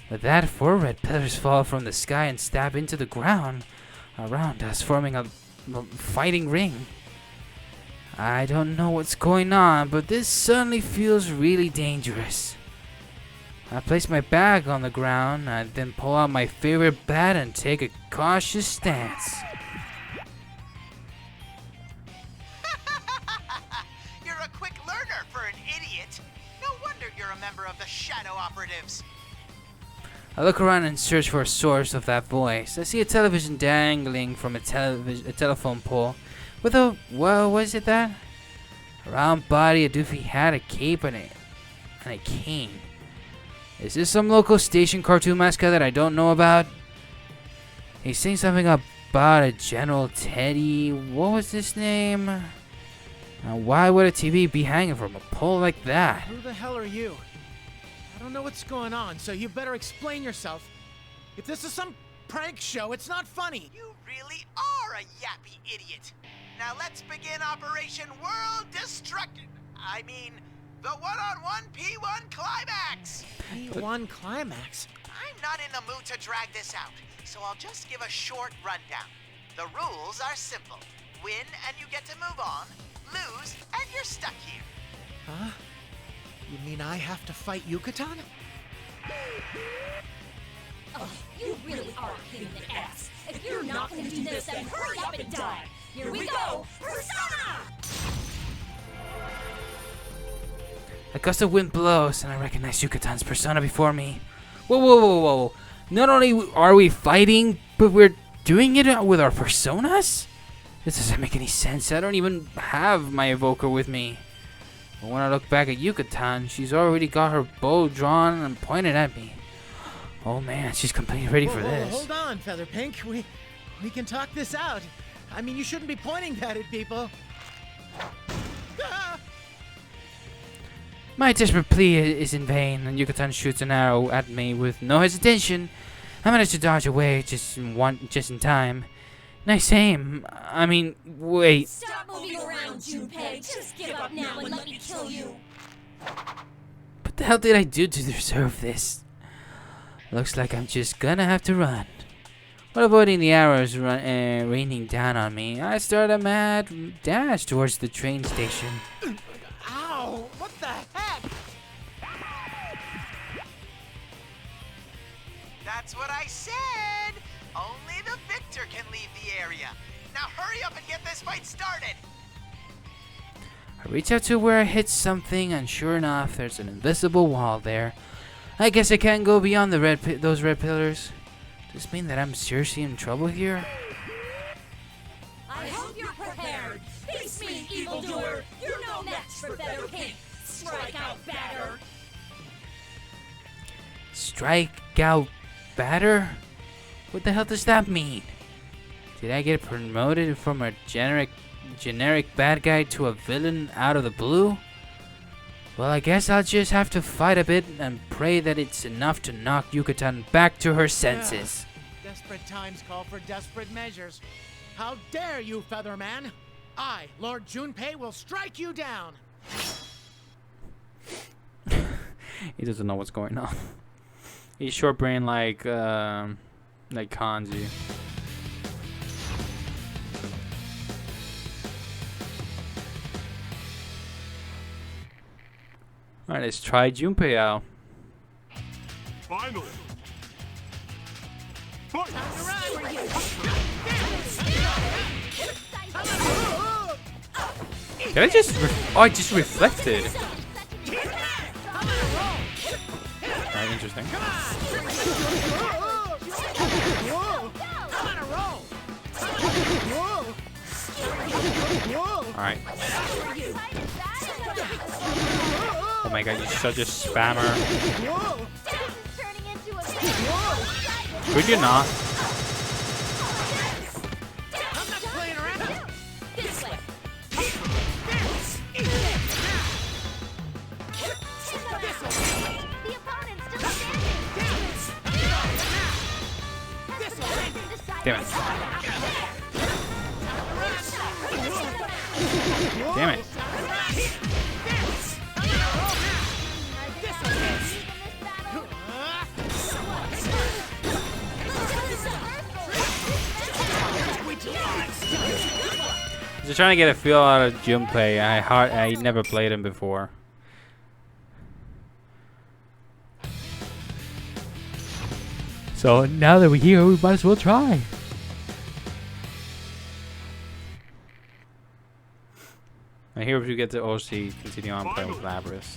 A: With that, 4 red pillars fall from the sky and stab into the ground around us, forming a fighting ring. I don't know what's going on, but this suddenly feels really dangerous. I place my bag on the ground, and then pull out my favorite bat and take a cautious stance.
I: You're a quick learner for an idiot. No wonder you're a member of the Shadow Operatives.
A: I look around and search for a source of that voice. I see a television dangling from a telephone pole with a, what was it that? A round body, a doofy hat, a cape, and a cane. Is this some local station cartoon mascot that I don't know about? He's saying something about a General Teddy. What was his name? Why would a TV be hanging from a pole like that?
G: Who the hell are you? I don't know what's going on, so you better explain yourself. If this is some prank show, it's not funny.
I: You really are a yappy idiot. Now let's begin Operation World Destruction. I mean, the one-on-one P1 climax.
G: P1 climax?
I: I'm not in the mood to drag this out, so I'll just give a short rundown. The rules are simple. Win and you get to move on. Lose and you're stuck here.
G: Huh? You mean I have to fight Yucatan?
B: Oh, you really are a pain in the ass. If you're not gonna do this, then hurry up and die. Here we go! Persona!
A: A gust of wind blows, and I recognize Yucatan's persona before me. Whoa, whoa, whoa, whoa. Not only are we fighting, but we're doing it with our personas? This doesn't make any sense. I don't even have my evoker with me. But when I look back at Yucatan, she's already got her bow drawn and pointed at me. Oh man, she's completely ready for this.
G: Hold on, Feather Pink. We can talk this out. I mean, you shouldn't be pointing that at people. Ah!
A: My desperate plea is in vain, and Yucatan shoots an arrow at me with no hesitation. I managed to dodge away just in time. Nice aim. I mean, wait.
B: Stop moving around, Junpei. Just give up now and let me kill you.
A: What the hell did I do to deserve this? Looks like I'm just gonna have to run. While avoiding the arrows raining down on me, I start a mad dash towards the train station.
G: Ow! What the heck?
I: That's what I said. Only the victor can leave the area. Now hurry up and get this fight started.
A: I reach out to where I hit something, and sure enough, there's an invisible wall there. I guess I can't go beyond the those red pillars. Does this mean that I'm seriously in trouble here?
B: I hope you're prepared. Face me, evildoer. You're no match for Feather Pink. Strike out batter.
A: Strike out batter? What the hell does that mean? Did I get promoted from a generic bad guy to a villain out of the blue? Well, I guess I'll just have to fight a bit and pray that it's enough to knock Yucatan back to her senses.
G: Desperate times call for desperate measures. How dare you, Featherman? I, Lord Junpei, will strike you down.
A: He doesn't know what's going on. He's short brain like Kanji. Alright, let's try Junpei out.
C: Finally. Fight!
A: Did I just oh, I just reflected. Alright, interesting. Alright. Oh my god, you're such a spammer. Could you not?
G: I'm not playing around.
B: This way.
E: The opponent's still standing.
A: Damn it. Damn it. Just trying to get a feel out of Junpei. I never played him before. So now that we're here, we might as well try. And here we get to OC continue on playing with Labrys.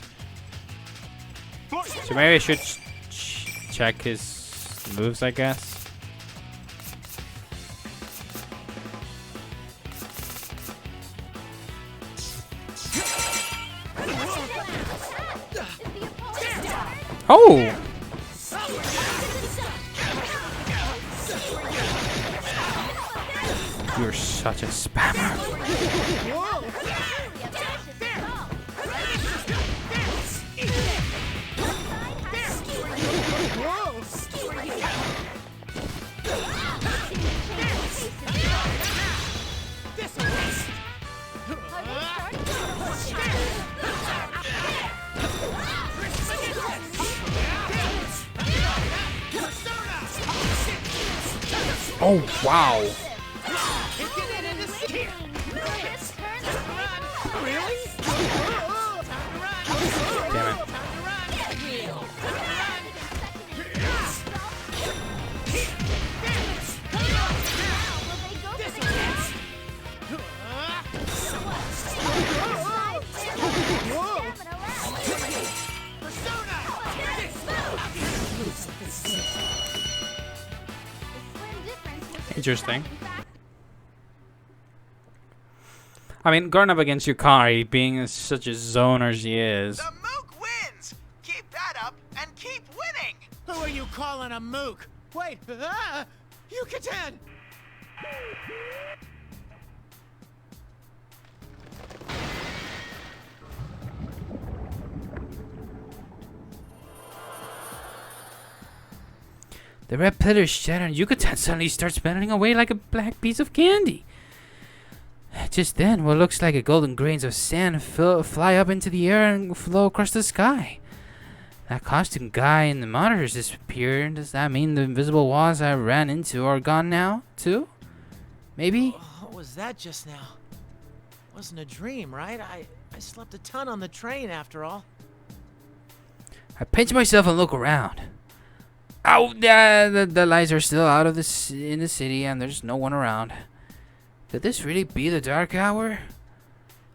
A: So maybe I should check his moves, I guess. Oh! such a spammer. Oh, wow. Damn it. Interesting. I mean, going up against Yukari, being such a zoner she is.
I: The Mook wins! Keep that up and keep winning!
G: Who are you calling a mook? Wait, Yucatan!
A: The red pillars shatter and Yucatan suddenly starts melting away like a black piece of candy. Just then, what looks like a golden grains of sand fly up into the air and flow across the sky. That costume guy in the monitors disappeared. Does that mean the invisible walls I ran into are gone now, too? Maybe?
G: What was that just now? Wasn't a dream, right? I slept a ton on the train after all.
A: I pinch myself and look around. Oh, the lights are still out of in the city and there's no one around. Could this really be the dark hour?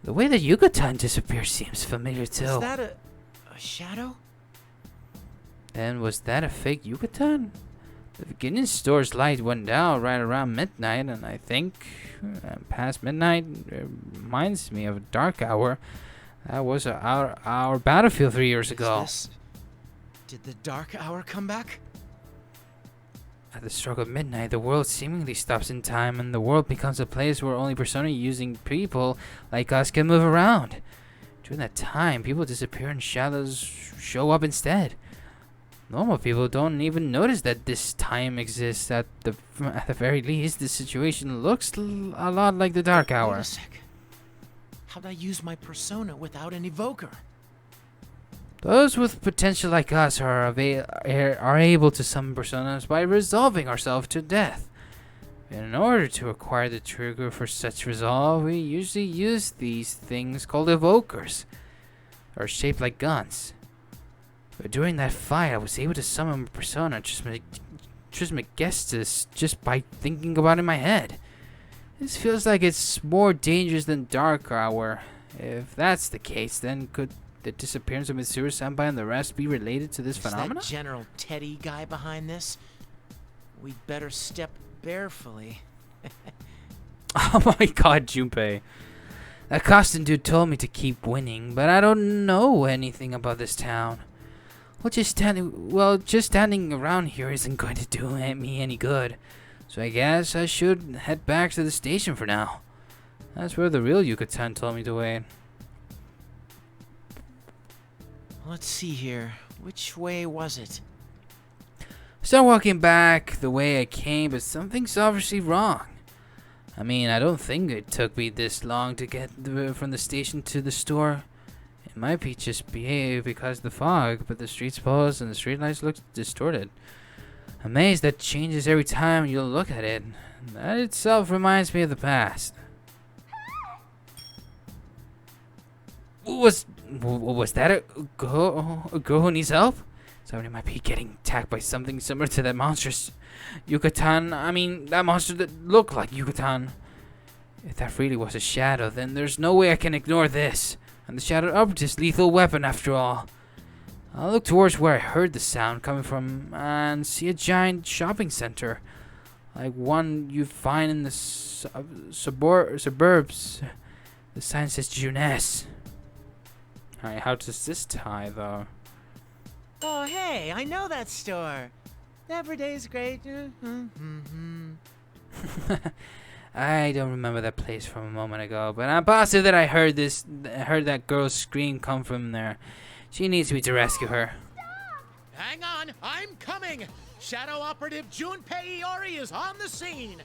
A: The way that Yucatan disappeared seems familiar too.
G: Is that a shadow?
A: And was that a fake Yucatan? The beginning store's light went down right around midnight, and I think past midnight reminds me of a dark hour. That was our battlefield 3 years ago.
G: Did the dark hour come back?
A: At the stroke of midnight, the world seemingly stops in time, and the world becomes a place where only persona-using people like us can move around. During that time, people disappear and shadows show up instead. Normal people don't even notice that this time exists. At the very least, the situation looks a lot like the dark hour.
G: Wait a sec. How'd I use my persona without an evoker?
A: Those with potential like us are able to summon personas by resolving ourselves to death. In order to acquire the trigger for such resolve, we usually use these things called evokers, or shaped like guns. But during that fight, I was able to summon a persona Trismegistus just by thinking about it in my head. This feels like it's more dangerous than Dark Hour. If that's the case, then could the disappearance of Mitsuru Senpai and the rest be related to this phenomenon?
G: Is that General Teddy guy behind this? We'd better step barefully.
A: Oh my god, Junpei. That costume dude told me to keep winning, but I don't know anything about this town. Well, just standing around here isn't going to do me any good. So I guess I should head back to the station for now. That's where the real Yucatan told me to wait.
G: Let's see here. Which way was it?
A: Start walking back the way I came, but something's obviously wrong. I mean, I don't think it took me this long to get from the station to the store. It might be just because of the fog, but the streets pose and the streetlights look distorted. A maze that changes every time you look at it. That itself reminds me of the past. Was that a girl who needs help? Somebody might be getting attacked by something similar to that monstrous Yucatan. I mean, that monster that looked like Yucatan. If that really was a shadow, then there's no way I can ignore this. And the shadow up this lethal weapon after all. I'll look towards where I heard the sound coming from and see a giant shopping center. Like one you find in the suburbs. The sign says Jeunesse. Alright, how does this tie though?
G: Oh, hey, I know that store. Every day's great.
A: I don't remember that place from a moment ago, but I'm positive that I heard that girl's scream come from there. She needs me to rescue her.
G: Hang on, I'm coming! Shadow Operative Junpei Iori is on the scene!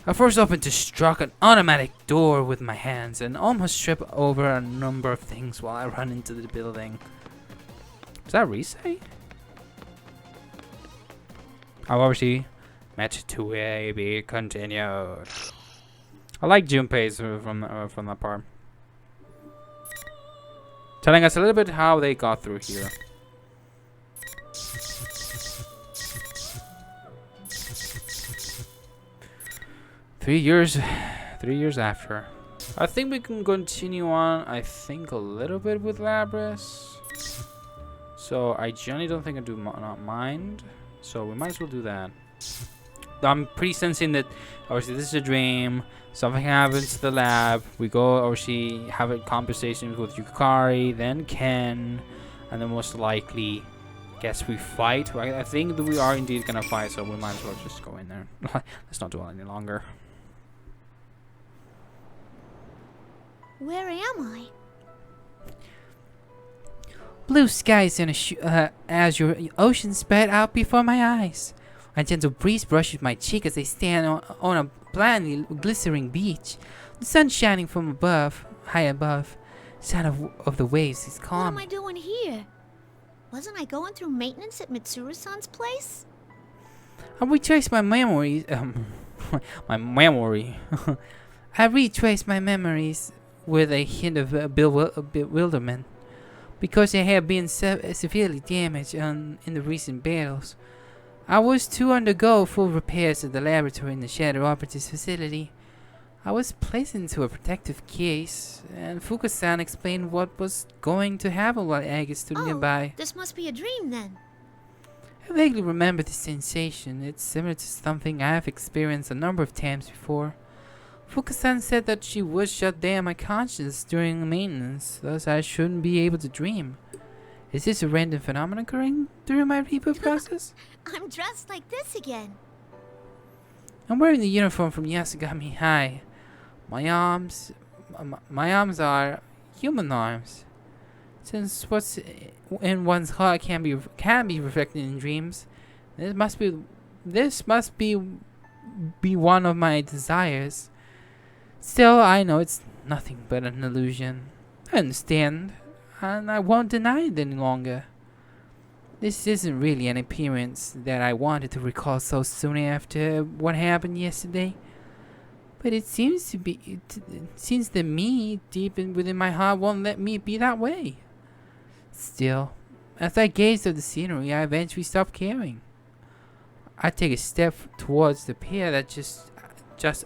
A: I first opened to struck an automatic door with my hands and almost trip over a number of things while I run into the building. Is that Risei? Oh, obviously, match 2A be continued. I like Junpei's from that part. Telling us a little bit how they got through here. Three years after. I think we can continue on, I think, a little bit with Labras. So I generally don't think I do not mind. So we might as well do that. I'm pretty sensing that obviously this is a dream. Something happens to the lab. We go obviously have a conversation with Yukari, then Ken, and then most likely guess we fight. I think that we are indeed gonna fight, so we might as well just go in there. Let's not dwell any longer.
E: Where am I?
A: Blue skies and a azure ocean spread out before my eyes. A gentle breeze brushes my cheek as I stand on a blandly glistening beach. The sun shining from above, high above. Sound of the waves is
E: What
A: calm.
E: am I doing here? Wasn't I going through maintenance at Mitsuru-san's place?
A: I retraced my memories. My memory. I retraced my memories with a hint of bewilderment. Because they had been severely damaged in the recent battles, I was to undergo full repairs at the laboratory in the Shadow Operatives facility. I was placed into a protective case, and Fuka-san explained what was going to happen while Aga stood nearby.
E: This must be a dream then.
A: I vaguely remember the sensation. It's similar to something I have experienced a number of times before. Fuka-san said that she would shut down my conscience during maintenance, thus I shouldn't be able to dream. Is this a random phenomenon occurring during my reboot process?
E: I'm dressed like this again.
A: I'm wearing the uniform from Yasugami High. My arms are human arms. Since what's in one's heart can be reflected in dreams, this must be one of my desires. Still, I know it's nothing but an illusion. I understand, and I won't deny it any longer. This isn't really an appearance that I wanted to recall so soon after what happened yesterday. But it seems that me, deep within my heart, won't let me be that way. Still, as I gazed at the scenery, I eventually stopped caring. I take a step towards the pier that just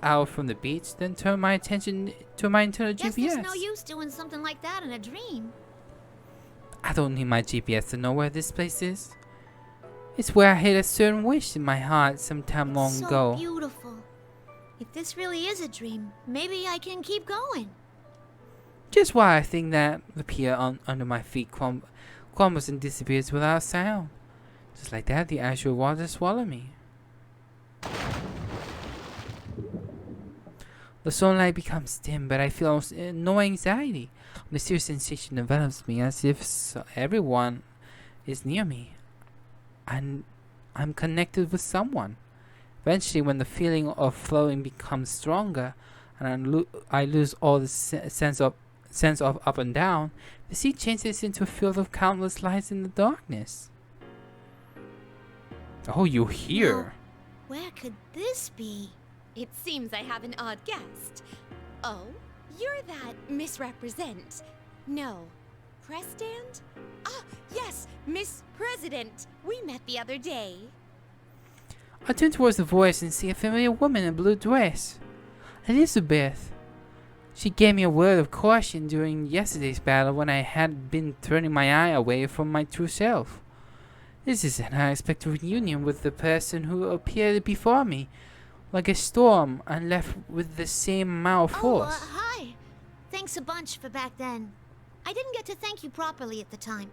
A: out from the beach, then turn my attention to my internal
E: Guess
A: GPS.
E: there's no use doing something like that in a dream.
A: I don't need my GPS to know where this place is. It's where I hid a certain wish in my heart sometime long ago.
E: So beautiful. If this really is a dream, maybe I can keep going.
A: Just why I think that the pier under my feet crumbles and disappears without sound. Just like that, the azure water swallowed me. The sunlight becomes dim, but I feel no anxiety. A mysterious sensation envelops me as if everyone is near me. And I'm connected with someone. Eventually, when the feeling of flowing becomes stronger, and I lose all the sense of up and down, the sea changes into a field of countless lights in the darkness. Oh, you're here.
E: Now, where could this be?
D: It seems I have an odd guest. Oh, you're that misrepresent. No, press stand? Ah, yes, Miss President. We met the other day.
A: I turn towards the voice and see a familiar woman in a blue dress. Elizabeth. She gave me a word of caution during yesterday's battle when I had been turning my eye away from my true self. This is an unexpected reunion with the person who appeared before me, like a storm, and left with the same amount of force.
E: Hi. Thanks a bunch for back then. I didn't get to thank you properly at the time.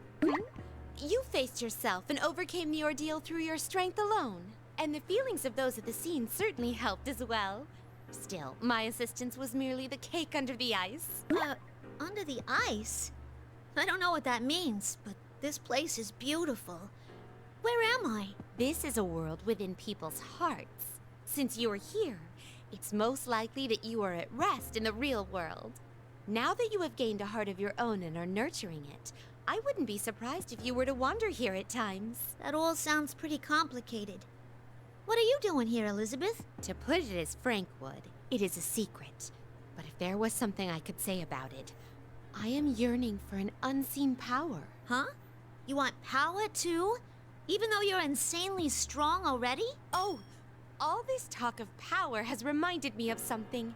D: You faced yourself and overcame the ordeal through your strength alone. And the feelings of those at the scene certainly helped as well. Still, my assistance was merely the cake under the ice.
J: Under the ice? I don't know what that means, but this place is beautiful. Where am I?
D: This is a world within people's hearts. Since you are here, it's most likely that you are at rest in the real world. Now that you have gained a heart of your own and are nurturing it, I wouldn't be surprised if you were to wander here at times.
J: That all sounds pretty complicated. What are you doing here, Elizabeth?
D: To put it as Frank would, it is a secret. But if there was something I could say about it, I am yearning for an unseen power.
J: Huh? You want power too? Even though you're insanely strong already?
D: Oh, all this talk of power has reminded me of something.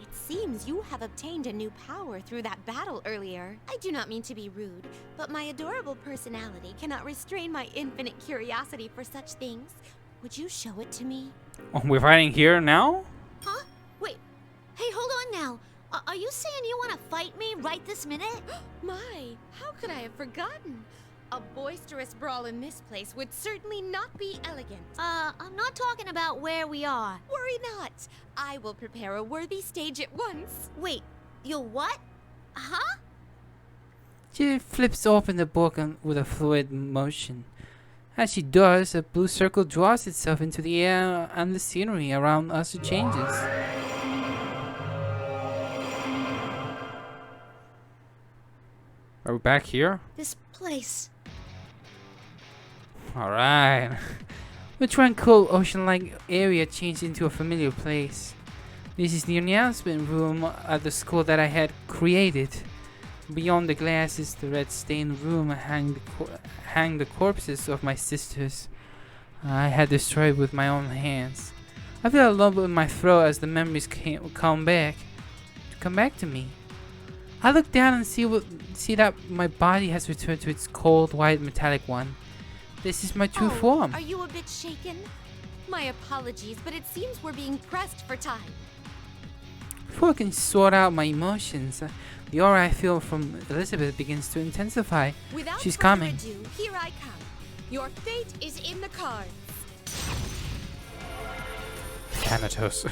D: It seems you have obtained a new power through that battle earlier. I do not mean to be rude, but my adorable personality cannot restrain my infinite curiosity for such things. Would you show it to me?
A: Oh, we're fighting here now?
J: Huh? Wait. Hey, hold on now. Are you saying you want to fight me right this minute?
D: My, how could I have forgotten? A boisterous brawl in this place would certainly not be elegant.
J: I'm not talking about where we are.
D: Worry not. I will prepare a worthy stage at once.
J: Wait, you'll what? Huh?
A: She flips open the book with a fluid motion. As she does, a blue circle draws itself into the air and the scenery around us changes. Are we back here?
J: This place.
A: Alright. The tranquil ocean-like area changed into a familiar place. This is the announcement room at the school that I had created. Beyond the glass is the red-stained room hang the corpses of my sisters I had destroyed with my own hands. I feel a lump in my throat as the memories come back to me. I look down and see that my body has returned to its cold, white, metallic one. This is my true form.
D: Are you a bit shaken? My apologies, but it seems we're being pressed for time.
A: Before I can sort out my emotions, the aura I feel from Elizabeth begins to intensify.
D: Without
A: She's
D: further
A: coming.
D: ado, here I come. Your fate is in the cards.
A: Thanatos.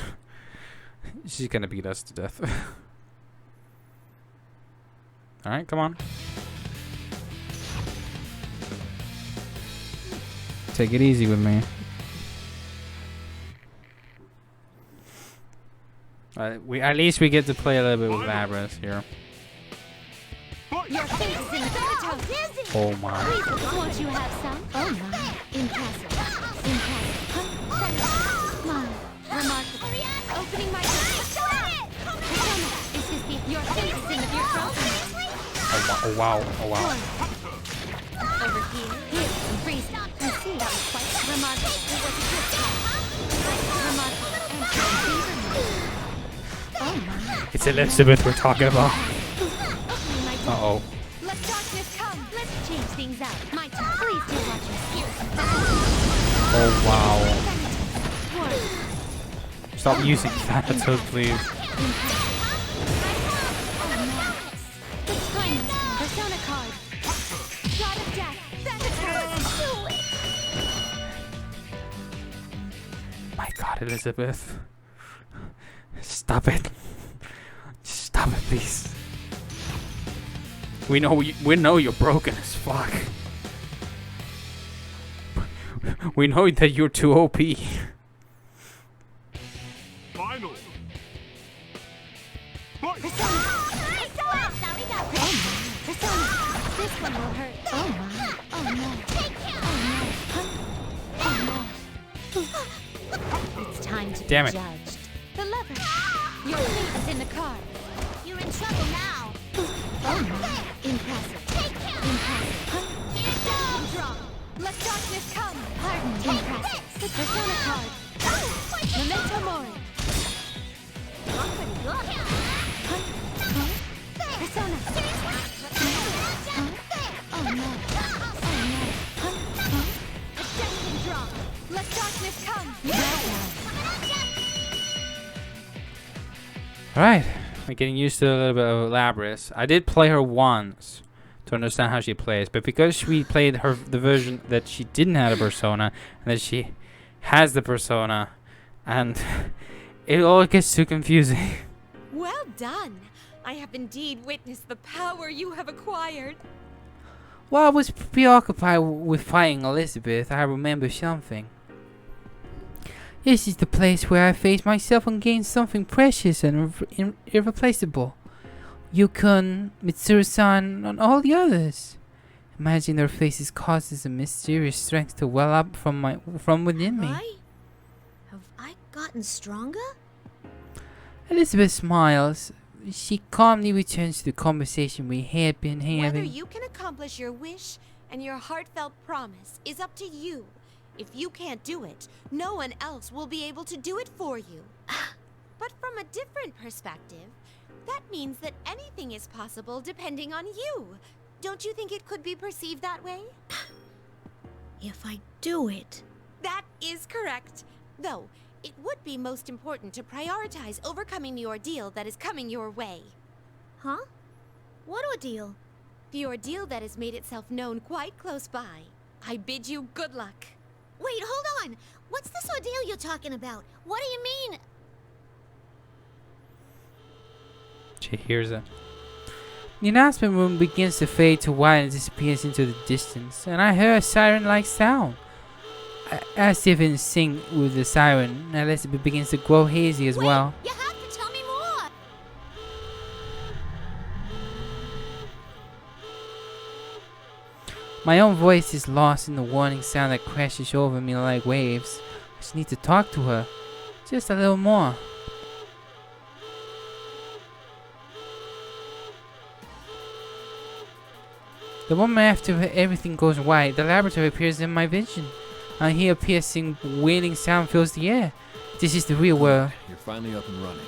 A: She's gonna beat us to death. Alright, come on. Take it easy with me. At least we get to play a little bit with Labyrinth here.
D: Your fate is in the cards.
A: Oh my.
E: Won't you have some? Oh my. Impressive. My. Remarkable.
D: Opening my door.
E: Is this the... Your fate is in the... Your throat.
A: Oh wow. Oh wow.
E: Over here. Here. Freeze. You see, that was quite remarkable. It was a good time. Remarkable. And oh my.
A: It's Elizabeth we're talking about.
E: Opening my door.
A: Uh-oh.
E: Let darkness come. Let's change things out. My turn. Please do watch your spirit.
A: Oh wow. Stop using Thanatos, please.
E: It's time. Persona card. God of death.
A: My God, Elizabeth. Stop it. Stop it, please. We know you're broken as fuck. We know that you're too OP.
C: Final.
E: Persona. This one will hurt. Oh my. Oh no. Oh no. Oh no. It's time to
A: Damn
E: be
A: it.
E: judged. The lever. Your fate is in the card.
J: You're in trouble now.
E: Oh my. Impressive. Impressive.
D: Let darkness come.
E: Pardon. Impressive. The persona card.
D: Memento mori.
E: Persona. Oh no.
D: A destined draw. Let darkness come.
A: Alright. We're getting used to a little bit of Labyrinth. I did play her once to understand how she plays, but because we played the version that she didn't have a persona, and that she has the persona, and It all gets too confusing.
D: Well done. I have indeed witnessed the power you have acquired.
A: While I was preoccupied with fighting Elizabeth, I remember something. This is the place where I face myself and gain something precious and irreplaceable. Yukon, Mitsuru-san, and all the others. Imagine their faces causes a mysterious strength to well up from within me.
J: Have I gotten stronger?
A: Elizabeth smiles. She calmly returns to the conversation we had been having.
D: Whether you can accomplish your wish and your heartfelt promise is up to you. If you can't do it, no one else will be able to do it for you. But from a different perspective, that means that anything is possible depending on you. Don't you think it could be perceived that way?
J: If I do it.
D: That is correct. Though, it would be most important to prioritize overcoming the ordeal that is coming your way.
J: Huh? What ordeal?
D: The ordeal that has made itself known quite close by. I bid you good luck.
J: Wait, hold on! What's this ordeal you're talking about? What do you mean?
A: She hears it. The announcement room begins to fade to white and disappears into the distance, and I hear a siren-like sound. As if in sync with the siren, Elizabeth begins to grow hazy as well.
J: You have to tell me more!
A: My own voice is lost in the warning sound that crashes over me like waves. I just need to talk to her. Just a little more. The moment after everything goes white, the laboratory appears in my vision. I hear a piercing, wailing sound fills the air. This is the real world.
F: You're finally up and running.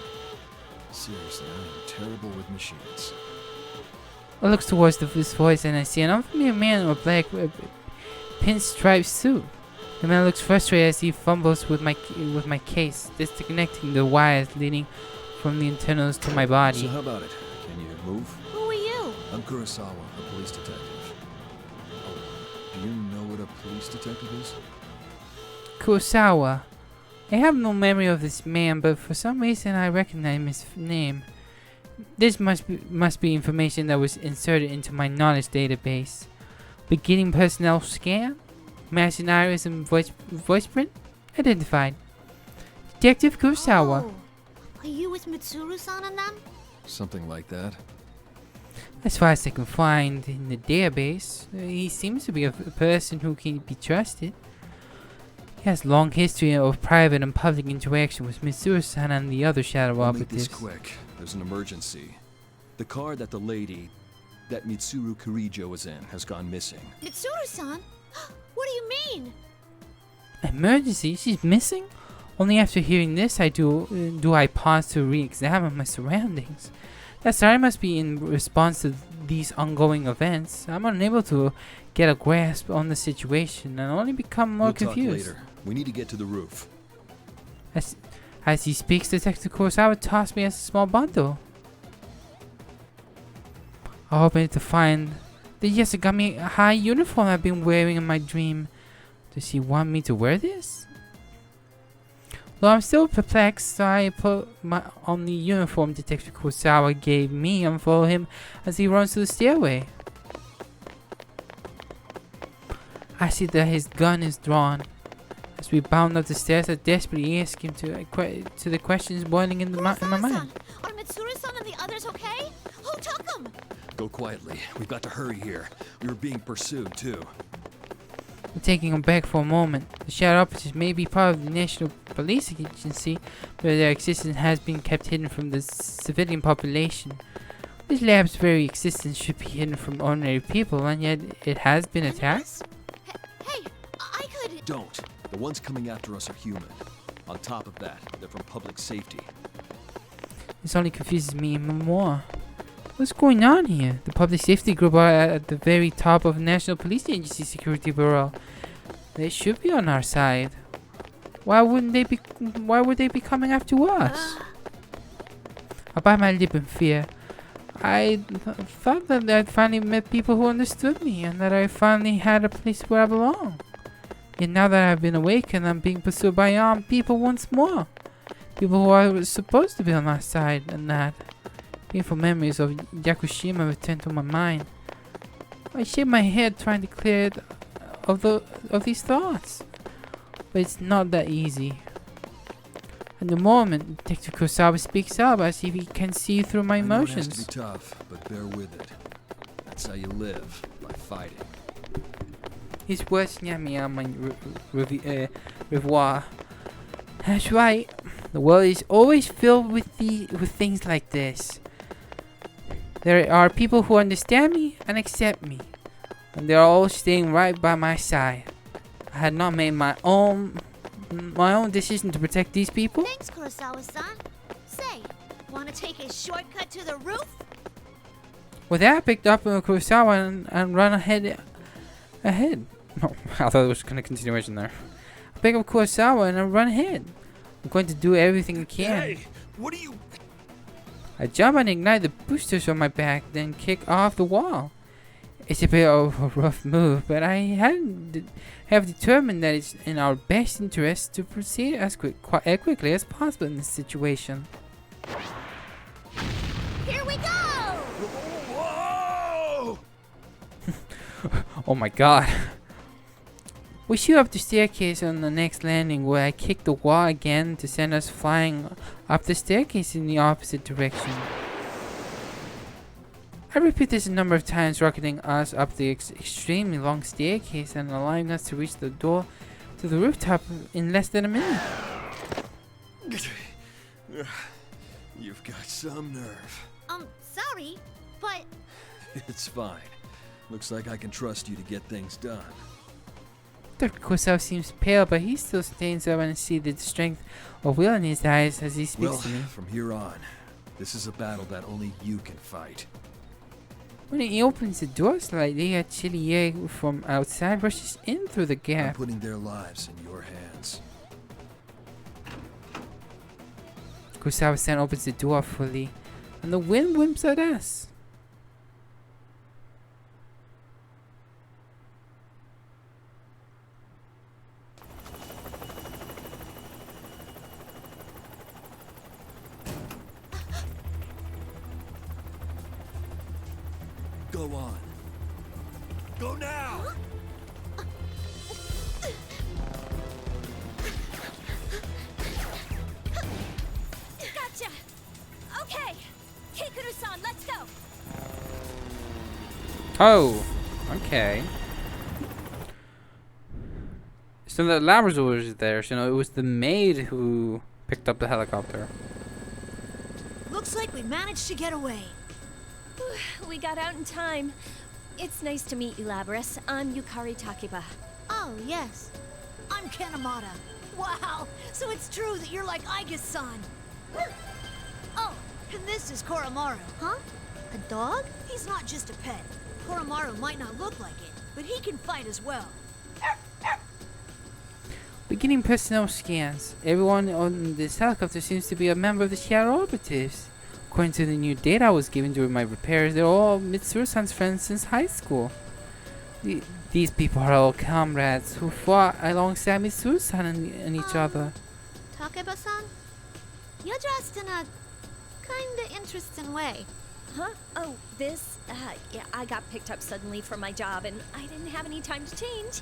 F: Seriously, I am terrible with machines.
A: I look towards this voice and I see an unfamiliar man in a black pinstripe suit. The man looks frustrated as he fumbles with my case, disconnecting the wires leading from the internals to my body.
F: So how about it? Can you move?
J: Who are you?
F: I'm Kurosawa, a police detective. Oh, do you know what a police detective is?
A: Kurosawa. I have no memory of this man, but for some reason I recognize his name. This must be information that was inserted into my knowledge database. Beginning personnel scan, matching iris and voice print identified. Detective Kurosawa.
J: Oh, are you with Mitsuru-san and them?
F: Something like that.
A: As far as I can find in the database, he seems to be a person who can be trusted. He has long history of private and public interaction with Mitsuru-san and the other shadow
F: I'll make this
A: operatives.
F: quick. There's an emergency. The car that the lady, that Mitsuru Kurijo was in, has gone missing.
J: Mitsuru-san? What do you mean?
A: Emergency? She's missing? Only after hearing this do I pause to re-examine my surroundings. That story must be in response to these ongoing events. I'm unable to get a grasp on the situation and only become more
F: We'll
A: confused.
F: talk later. We need to get to the roof.
A: As he speaks, Detective Kurosawa tossed me a small bundle. I opened it to find the Yasugami high uniform I've been wearing in my dream. Does he want me to wear this? Though I'm still perplexed, so I put on the uniform Detective Kurosawa gave me and follow him as he runs to the stairway. I see that his gun is drawn. As we bound up the stairs, I desperately ask him to the questions boiling in my mind.
J: Are Mitsuru-san and the others okay? Who took them?
F: Go quietly. We've got to hurry here. We were being pursued, too.
A: I'm taking him back for a moment. The shadow operatives may be part of the National Police Agency, but their existence has been kept hidden from the civilian population. This lab's very existence should be hidden from ordinary people, and yet it has been attacked?
J: Hey, I could...
F: Don't. The ones coming after us are human. On top of that, they're from public safety.
A: This only confuses me even more. What's going on here? The public safety group are at the very top of National Police Agency Security Bureau. They should be on our side. Why would they be coming after us? I bite my lip in fear. I thought that I'd finally met people who understood me and that I finally had a place where I belong. Yet now that I've been awakened, I'm being pursued by armed people once more. People who are supposed to be on my side, and that painful memories of Yakushima returned to my mind. I shake my head trying to clear it of these thoughts, but it's not that easy. At the moment, Detective Kurosawa speaks up as if he can see through my
F: I know it has
A: emotions.
F: to be tough, but bear with it. That's how you live, by fighting.
A: His words snap me on my revoir. That's right. The world is always filled with things like this. There are people who understand me and accept me, and they are all staying right by my side. I had not made my own decision to protect these people.
J: Thanks, Kurosawa-san. Say, wanna take a shortcut to the roof?
A: With that, I picked up Kurosawa and run ahead. No, I thought there was kind of continuation there. I pick up Kurosawa and I run ahead. I'm going to do everything I can.
C: Hey, what are you...
A: I jump and ignite the boosters on my back, then kick off the wall. It's a bit of a rough move, but I have determined that it's in our best interest to proceed as quickly as possible in this situation.
J: Here we go!
C: Whoa!
A: Oh my god. We shoot up the staircase on the next landing, where I kick the wall again to send us flying up the staircase in the opposite direction. I repeat this a number of times, rocketing us up the extremely long staircase and allowing us to reach the door to the rooftop in less than a minute.
F: You've got some nerve.
J: Sorry, but
F: It's fine. Looks like I can trust you to get things done.
A: Dr. Kurosawa seems pale, but he still stands up and I see the strength of will in his eyes as he speaks
F: Well,
A: to me.
F: from here on, this is a battle that only you can fight.
A: When he opens the door slightly, a chilly air from outside rushes in through the
F: I'm
A: gap.
F: putting their lives in your hands.
A: Kurosawa-san opens the door fully, and the wind whimps at us.
F: Go on.
C: Go now!
B: Gotcha! Okay! Kikuru-san, let's go!
A: Oh, okay. So the Labrador was there, so it was the maid who picked up the helicopter.
H: Looks like we managed to get away.
B: We got out in time. It's nice to meet you, Labras. I'm Yukari Takiba.
J: oh yes.
H: I'm Kanemata. Wow, so it's true that you're like Aigus-san. Oh, and this is Koromaru.
J: Huh? A dog?
H: He's not just a pet. Koromaru might not look like it, but he can fight as well.
A: Beginning personnel scans. Everyone on this helicopter seems to be a member of the Shadow Operatives. According to the new data I was given during my repairs, they're all Mitsuru-san's friends since high school. These people are all comrades who fought alongside Mitsuru-san and each other.
J: Takeba-san? You're dressed in a kinda interesting way.
B: Huh? Oh, this? Yeah, I got picked up suddenly for my job and I didn't have any time to change.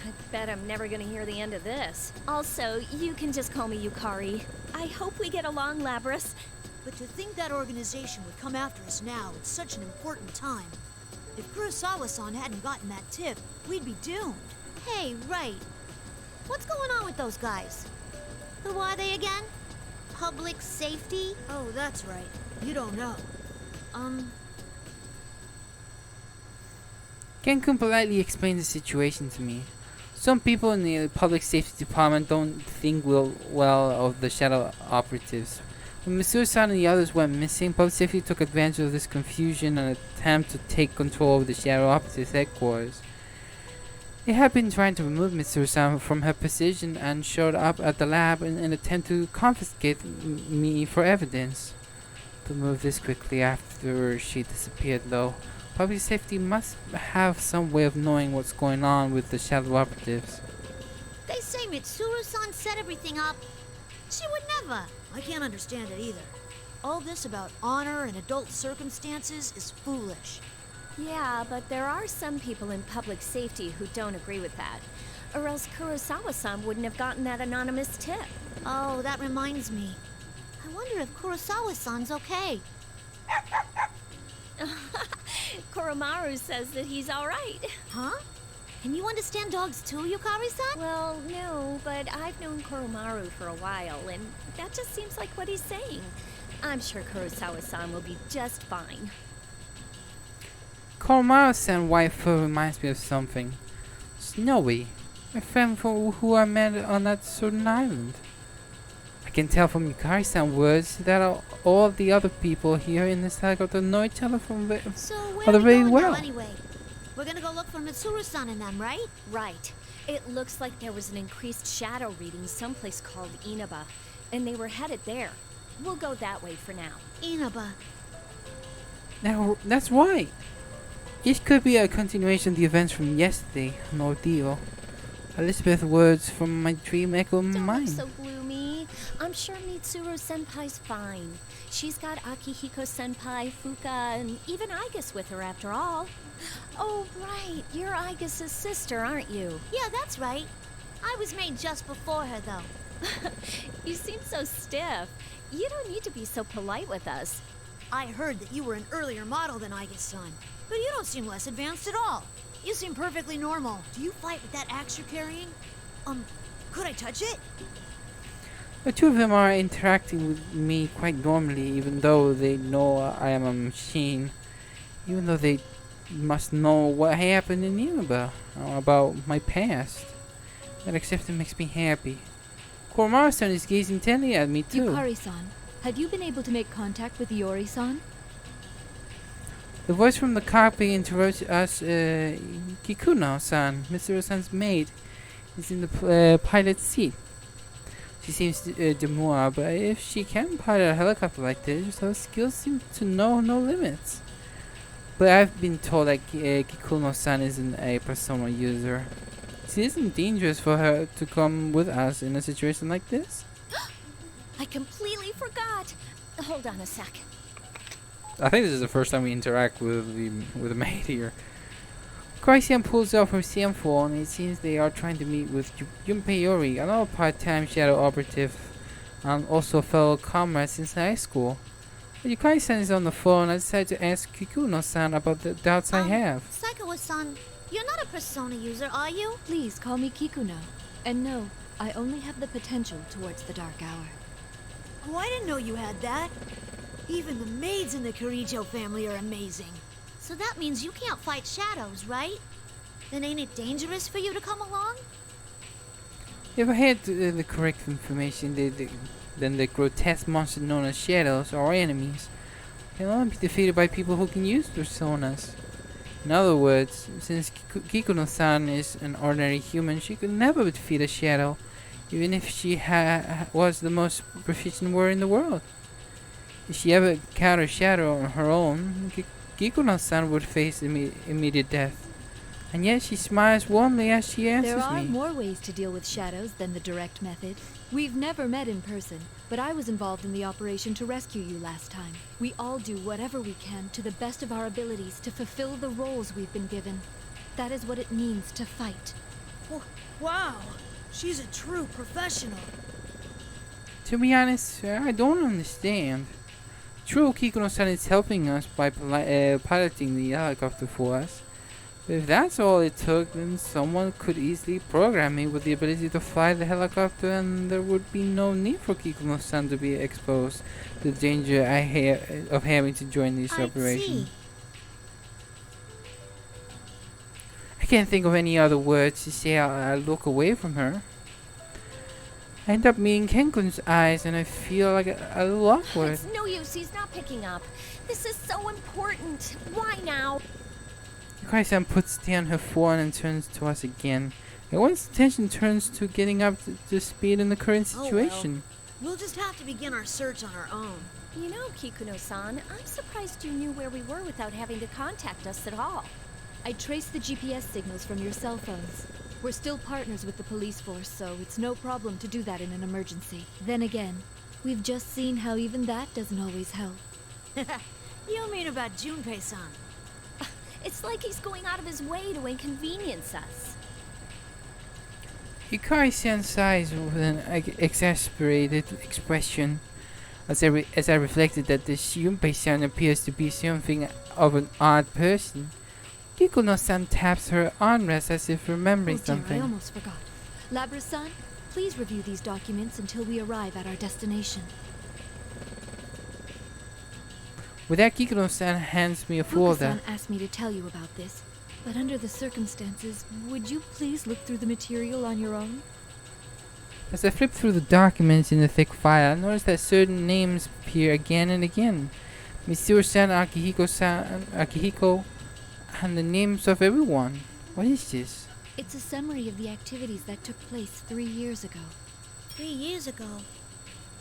B: I bet I'm never gonna hear the end of this. Also, you can just call me Yukari. I hope we get along, Labras.
H: But to think that organization would come after us now at such an important time. If Kurosawa-san hadn't gotten that tip, we'd be doomed.
J: Hey, right. What's going on with those guys? Who are they again? Public safety?
H: Oh, that's right. You don't know.
A: Kenkun politely explained the situation to me. Some people in the public safety department don't think well of the Shadow Operatives. When Mitsuru-san and the others went missing, public safety took advantage of this confusion and attempt to take control of the Shadow Operatives headquarters. They had been trying to remove Mitsuru-san from her position and showed up at the lab in an attempt to confiscate me for evidence. To move this quickly after she disappeared, though, public safety must have some way of knowing what's going on with the Shadow Operatives.
J: They say Mitsuru-san set everything up.
H: She would never. I can't understand it either. All this about honor and adult circumstances is foolish.
B: Yeah, but there are some people in public safety who don't agree with that. Or else Kurosawa-san wouldn't have gotten that anonymous tip.
J: Oh, that reminds me. I wonder if Kurosawa-san's okay.
B: Koromaru says that he's alright.
J: Huh? Can you understand dogs too, Yukari-san?
B: Well, no, but I've known Koromaru for a while, and that just seems like what he's saying. I'm sure Kurosawa-san will be just fine.
A: Koromaru-san waifu reminds me of something. Snowy, my friend who I met on that certain island. I can tell from Yukari-san words that all the other people here in this helicopter know each other from
J: So where are we
A: very
J: going
A: well.
J: now anyway? We're gonna go look for Mitsuru-san and them, right?
B: Right. It looks like there was an increased shadow reading someplace called Inaba, and they were headed there. We'll go that way for now.
J: Inaba.
A: Now, that's right. It could be a continuation of the events from yesterday, an ordeal. Elizabeth's words from my dream echo in my
B: Don't
A: mind.
B: look so gloomy. I'm sure Mitsuru-senpai's fine. She's got Akihiko-senpai, Fuka, and even Aigus with her after all. Oh, right. You're Aigus' sister, aren't you?
J: Yeah, that's right. I was made just before her, though.
B: You seem so stiff. You don't need to be so polite with us.
H: I heard that you were an earlier model than Aigus-san, but you don't seem less advanced at all. You seem perfectly normal. Do you fight with that axe you're carrying? Could I touch it?
A: The two of them are interacting with me quite normally, even though they know I am a machine. Even though they must know what happened in Inaba, about my past. That acceptance makes me happy. Koromaru-san is gazing intently at me too.
E: Yukari-san, have you been able to make contact with Iori-san?
A: The voice from the cockpit interrupts us. Kikuno-san, Mitsuru-san's maid, is in the pilot's seat. She seems demure, but if she can pilot a helicopter like this, her skills seem to know no limits. But I've been told that Kikuno-san isn't a personal user. It isn't dangerous for her to come with us in a situation like this.
B: I completely forgot. Hold on a sec.
A: I think this is the first time we interact with the maid here. Koisan pulls off her cell phone, and it seems they are trying to meet with Junpei Iori, another part-time shadow operative, and also a fellow comrade since high school. When Yukai-san is on the phone, I decided to ask Kikuno-san about the doubts I have.
J: Saikawa-san, you're not a persona user, are you?
E: Please call me Kikuno. And no, I only have the potential towards the dark hour.
H: Oh, I didn't know you had that. Even the maids in the Kirijo family are amazing.
J: So that means you can't fight shadows, right? Then ain't it dangerous for you to come along?
A: If I had the correct information, then the grotesque monster known as shadows, or enemies, can only be defeated by people who can use personas. In other words, since Kikuno-san is an ordinary human, she could never defeat a shadow, even if she was the most proficient warrior in the world. If she ever encountered a shadow on her own, Kikuno-san would face immediate death. And yet she smiles warmly as she answers
E: There are
A: me.
E: more ways to deal with shadows than the direct method. We've never met in person, but I was involved in the operation to rescue you last time. We all do whatever we can to the best of our abilities to fulfill the roles we've been given. That is what it means to fight.
H: Wow, she's a true professional.
A: To be honest, I don't understand. True, Kikuno-san is helping us by piloting the helicopter for us. But if that's all it took, then someone could easily program me with the ability to fly the helicopter, and there would be no need for Kikuno-san to be exposed to the danger of having to join this operation.
J: See.
A: I can't think of any other words to say. I look away from her. I end up meeting Kenkun's eyes, and I feel like a little awkward.
B: It's no use. He's not picking up. This is so important. Why now?
A: Yukai-san puts down her phone and turns to us again. And once attention turns to getting up to speed in the current situation.
H: We'll just have to begin our search on our own.
B: You know, Kikuno-san, I'm surprised you knew where we were without having to contact us at all.
E: I traced the GPS signals from your cell phones. We're still partners with the police force, so it's no problem to do that in an emergency. Then again, we've just seen how even that doesn't always help.
H: You mean about Junpei-san?
B: It's like he's going out of his way to inconvenience us.
A: Yukari-san sighs with an exasperated expression as I reflected that this Junpei-san appears to be something of an odd person. Kikuno-san taps her armrest as if remembering
E: Oh dear,
A: something.
E: I almost forgot. Labra-san, please review these documents until we arrive at our destination.
A: With that, Kikuno-san hands me a folder.
E: Fuka-san asked me to tell you about this, but under the circumstances, would you please look through the material on your own?
A: As I flip through the documents in the thick file, I notice that certain names appear again and again. Mitsuru-san, Akihiko, and the names of everyone. What is this?
E: It's a summary of the activities that took place 3 years ago.
H: 3 years ago?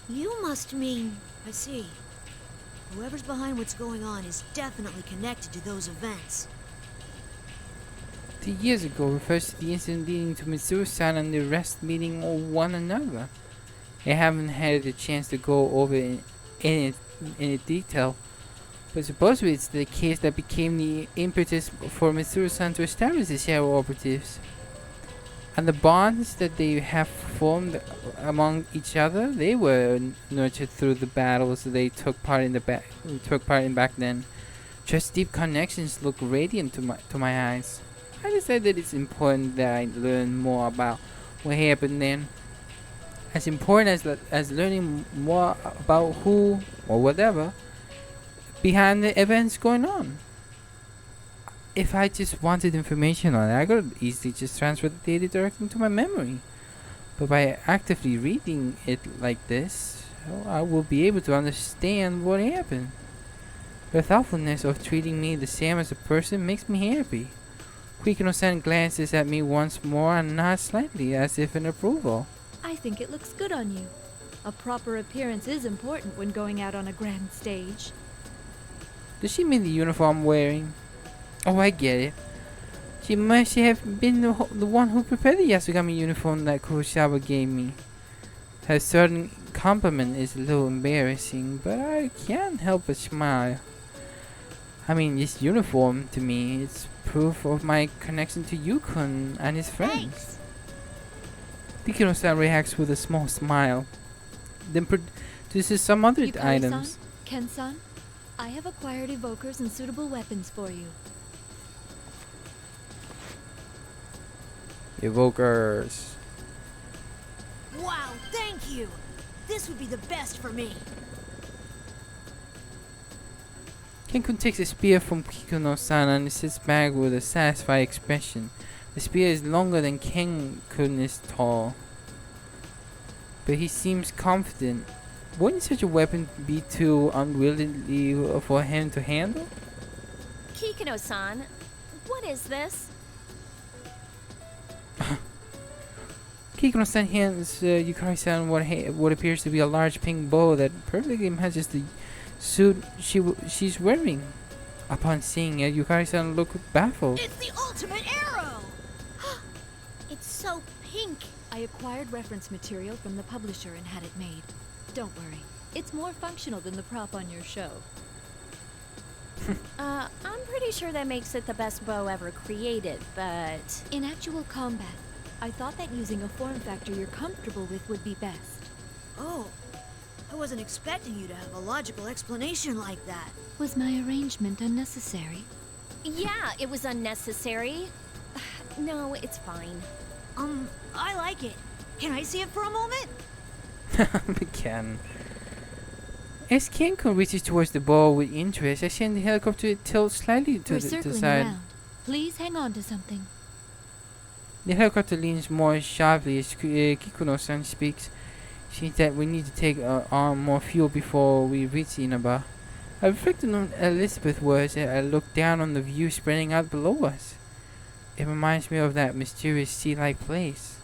H: You must mean... I see. Whoever's behind what's going on is definitely connected to those events.
A: 3 years ago refers to the incident leading to Mitsuru-san and the rest meeting one another. I haven't had a chance to go over in detail, but supposedly it's the case that became the impetus for Mitsuru-san to establish the shadow operatives. And the bonds that they have formed among each other, they were nurtured through the battles they took part in back then. Just deep connections look radiant to my eyes. I decided it's important that I learn more about what happened then. As important as learning more about who or whatever behind the events going on. If I just wanted information on it, I could easily just transfer the data directly into my memory. But by actively reading it like this, I will be able to understand what happened. The thoughtfulness of treating me the same as a person makes me happy. Kikuno-san glances at me once more and nods slightly as if in approval.
E: I think it looks good on you. A proper appearance is important when going out on a grand stage.
A: Does she mean the uniform I'm wearing? Oh, I get it. She must have been the one who prepared the Yasugami uniform that Kurosawa gave me. Her certain compliment is a little embarrassing, but I can't help but smile. I mean, this uniform, to me, it's proof of my connection to Yukon and his friends. Kikuno-san reacts with a small smile, then produces some other items.
E: Ken-san, I have acquired evokers and suitable weapons for you.
A: Evokers.
H: Wow, thank you! This would be the best for me.
A: Ken-kun takes a spear from Kikuno-san and sits back with a satisfied expression. The spear is longer than Ken-kun is tall, but he seems confident. Wouldn't such a weapon be too unwieldy for him to handle?
B: Kikuno-san, what is this?
A: Kikuno-san hands Yukari-san what appears to be a large pink bow that perfectly matches the suit she's wearing. Upon seeing it, Yukari-san looked baffled.
H: It's the ultimate arrow! It's so pink.
E: I acquired reference material from the publisher and had it made. Don't worry, it's more functional than the prop on your show.
B: I'm pretty sure that makes it the best bow ever created, but...
E: In actual combat, I thought that using a form factor you're comfortable with would be best.
H: Oh, I wasn't expecting you to have a logical explanation like that.
E: Was my arrangement unnecessary?
B: Yeah, it was unnecessary. No, it's fine.
H: I like it. Can I see it for a moment?
A: We can. As Ken-kun reaches towards the ball with interest, I send the helicopter to tilt slightly to
E: We're
A: the
E: circling
A: side.
E: around. Please hang on to something.
A: The helicopter leans more sharply as Kikuno-san speaks. She says that we need to take on more fuel before we reach Inaba. I reflected on Elizabeth's words as I look down on the view spreading out below us. It reminds me of that mysterious sea-like place.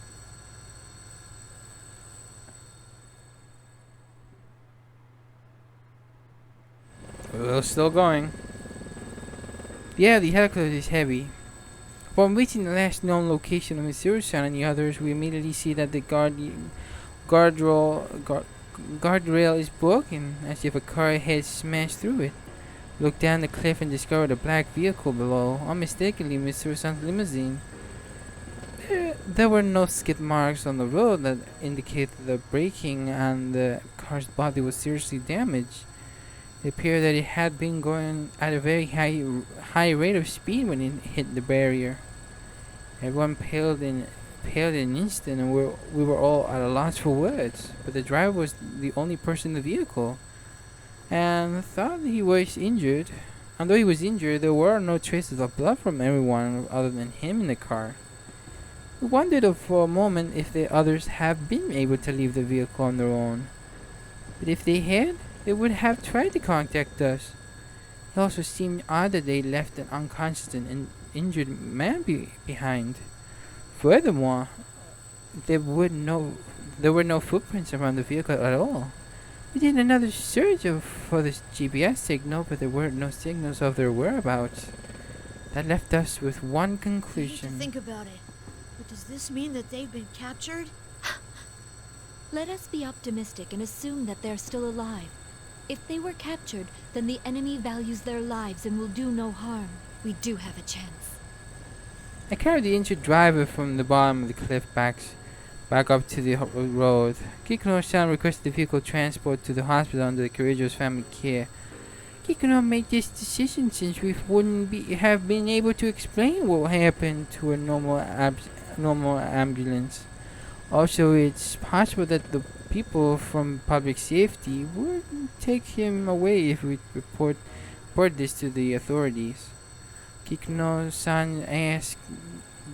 A: We're still going. Yeah, the helicopter is heavy. Upon reaching the last known location of Mitsuru-san and the others, we immediately see that the guardrail is broken, as if a car had smashed through it. Look down the cliff and discover a black vehicle below, unmistakably Mitsuru-san's limousine. There were no skid marks on the road that indicated the braking, and the car's body was seriously damaged. It appeared that it had been going at a very high rate of speed when it hit the barrier. Everyone paled in an instant, and we were all at a loss for words. But the driver was the only person in the vehicle, and thought he was injured. Although he was injured, there were no traces of blood from anyone other than him in the car. We wondered for a moment if the others had been able to leave the vehicle on their own. But if they had, they would have tried to contact us. It also seemed odd that they left an unconscious and injured man behind. Furthermore, there were no footprints around the vehicle at all. We did another search for the GPS signal, but there were no signals of their whereabouts. That left us with one
H: I hate to
A: conclusion.
H: think about it. But does this mean that they've been captured?
E: Let us be optimistic and assume that they're still alive. If they were captured, then the enemy values their lives and will do no harm. We do have a chance.
A: I carried the injured driver from the bottom of the cliff back up to the road. Kikuno-san requested the vehicle transport to the hospital under the Kirijo's family care. Kikuno made this decision since we wouldn't have been able to explain what happened to a normal ambulance. Also, it's possible that the people from public safety would take him away if we report this to the authorities. Kikuno-san asked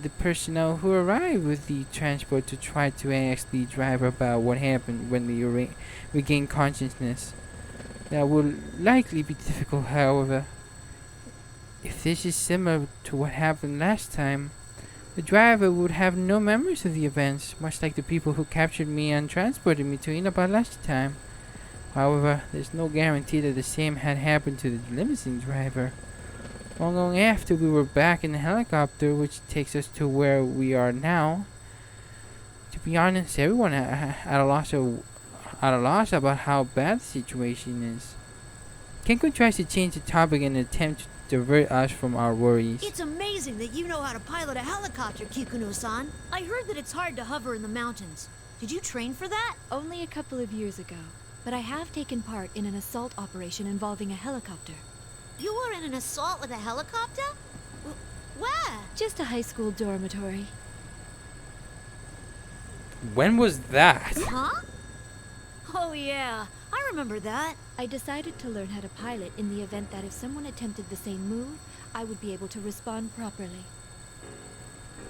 A: the personnel who arrived with the transport to try to ask the driver about what happened when they regained consciousness. That will likely be difficult, however. If this is similar to what happened last time, the driver would have no memories of the events, much like the people who captured me and transported me to Inaba last time. However, there's no guarantee that the same had happened to the limousine driver. Long after we were back in the helicopter, which takes us to where we are now. To be honest, everyone at a loss about how bad the situation is. Kenko tries to change the topic in an attempt to divert us from our worries.
H: It's amazing that you know how to pilot a helicopter, Kikuno-san. I heard that it's hard to hover in the mountains. Did you train for that?
E: Only a couple of years ago, but I have taken part in an assault operation involving a helicopter.
H: You were in an assault with a helicopter? Where?
E: Just a high school dormitory.
A: When was that?
H: Huh? Oh yeah, I remember that.
E: I decided to learn how to pilot in the event that if someone attempted the same move, I would be able to respond properly.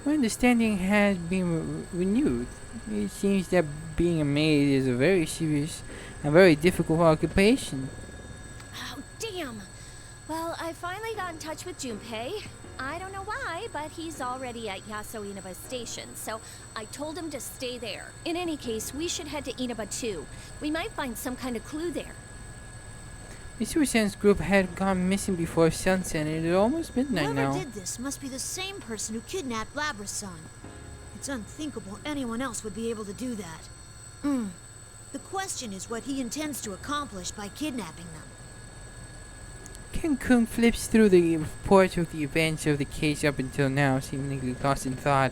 A: My understanding has been renewed. It seems that being a maid is a very serious and very difficult occupation.
B: Oh, damn. Well, I finally got in touch with Junpei. I don't know why, but he's already at Yaso Inaba Station, so I told him to stay there. In any case, we should head to Inaba too. We might find some kind of clue there.
A: Mitsuru-san's group had gone missing before sunset, and it is almost midnight now.
H: Whoever did this must be the same person who kidnapped Labra-san. It's unthinkable anyone else would be able to do that. The question is what he intends to accomplish by kidnapping them.
A: Ken-kun flips through the reports of the events of the case up until now, seemingly lost in thought.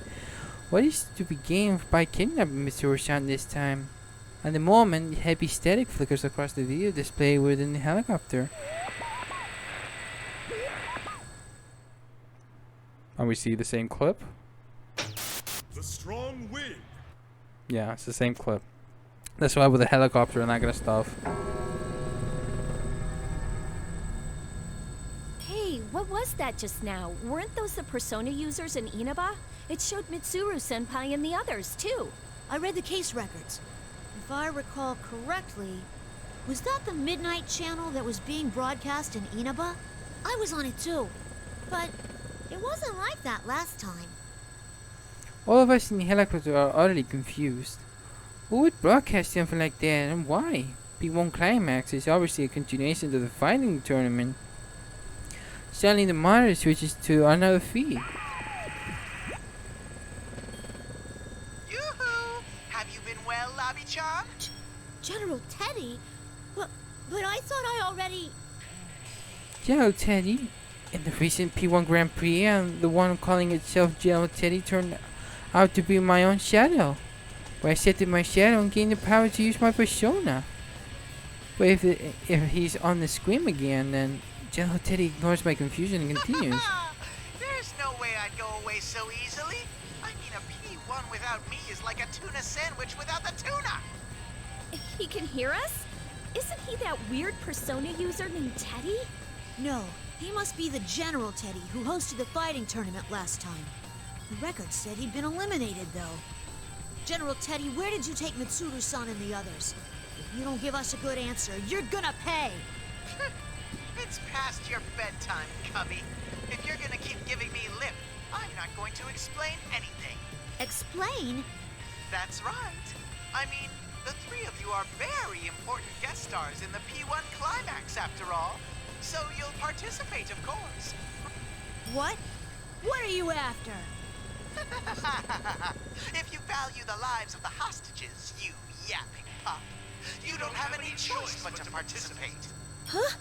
A: What is to be gained by kidnapping Mitsuru-san this time? At the moment, heavy static flickers across the video display within the helicopter. And we see the same clip?
C: The strong wind.
A: Yeah, it's the same clip. That's why with the helicopter and that kind of stuff.
B: Hey, what was that just now? Weren't those the Persona users in Inaba? It showed Mitsuru-senpai and the others, too.
H: I read the case records. If I recall correctly, was that the Midnight Channel that was being broadcast in Inaba? I was on it too, but it wasn't like that last time.
A: All of us in the helicopter are utterly confused. Who would broadcast something like that and why? P1 Climax is obviously a continuation of the fighting tournament. Suddenly the monitor switches to another feed.
I: Charmed?
H: General Teddy? But I thought I already...
A: General Teddy. In the recent P1 Grand Prix, the one calling itself General Teddy turned out to be my own shadow. But I accepted my shadow and gained the power to use my persona. But if he's on the screen again, then General Teddy ignores my confusion and continues.
I: There's no way I'd go away so easily. I mean, a P1 without me is like a tuna sandwich without the tuna.
B: He can hear us? Isn't he that weird persona user named Teddy?
H: No, he must be the General Teddy who hosted the fighting tournament last time. The record said he'd been eliminated, though. General Teddy, where did you take Mitsuru-san and the others? If you don't give us a good answer, you're gonna pay!
I: It's past your bedtime, Cubby. If you're gonna keep giving me lip, I'm not going to explain anything.
H: Explain?
I: That's right. I mean, the three of you are very important guest stars in the P1 Climax, after all. So you'll participate, of course.
H: What? What are you after?
I: If you value the lives of the hostages, you yapping pup, you don't have any choice but to participate.
H: Huh?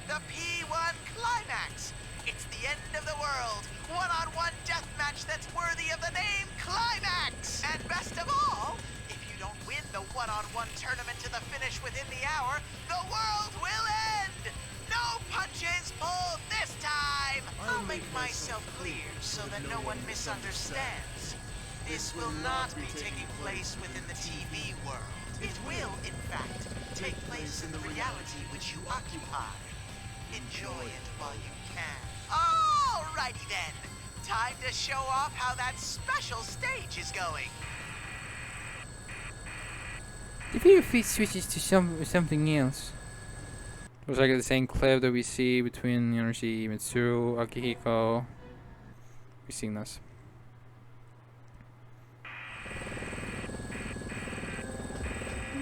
I: The P1 Climax. It's the end of the world. One-on-one deathmatch that's worthy of the name Climax. And best of all, if you don't win the one-on-one tournament to the finish within the hour, the world will end. No punches pulled this time. I'll make myself clear so that no one misunderstands. This will not be taking place within the TV world. It will, in fact, take place in the reality which you occupy. Enjoy it while you can. Alrighty then. Time to show off how that special stage is going.
A: The video feed switches to something else. It was like the same clip that we see between Yoneshi, Mitsuru, Akihiko. We've seen this.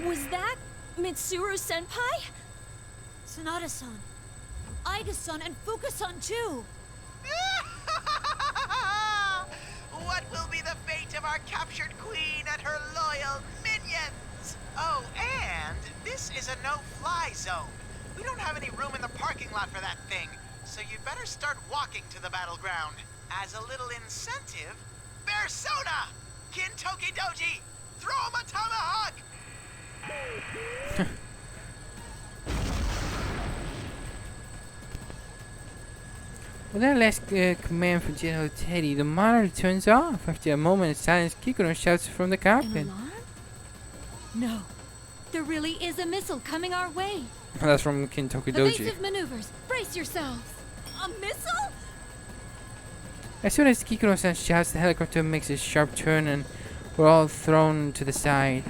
B: Was that Mitsuru-senpai?
H: Sanada-san, Aiga-san, and Fuka-san too!
I: What will be the fate of our captured queen and her loyal minions? Oh, and this is a no-fly zone. We don't have any room in the parking lot for that thing, so you'd better start walking to the battleground. As a little incentive, Persona! Kintoki Doji! Throw him a tomahawk!
A: With that last command from General Teddy, the monitor turns off. After a moment of silence, Kikono shouts from the
E: An
A: cockpit.
E: alarm? No. There really is a missile coming our way.
A: That's from Kintoki Doji.
E: Evasive maneuvers. Brace yourselves.
B: A missile?
A: As soon as Kikono-san shouts, the helicopter makes a sharp turn and we're all thrown to the side.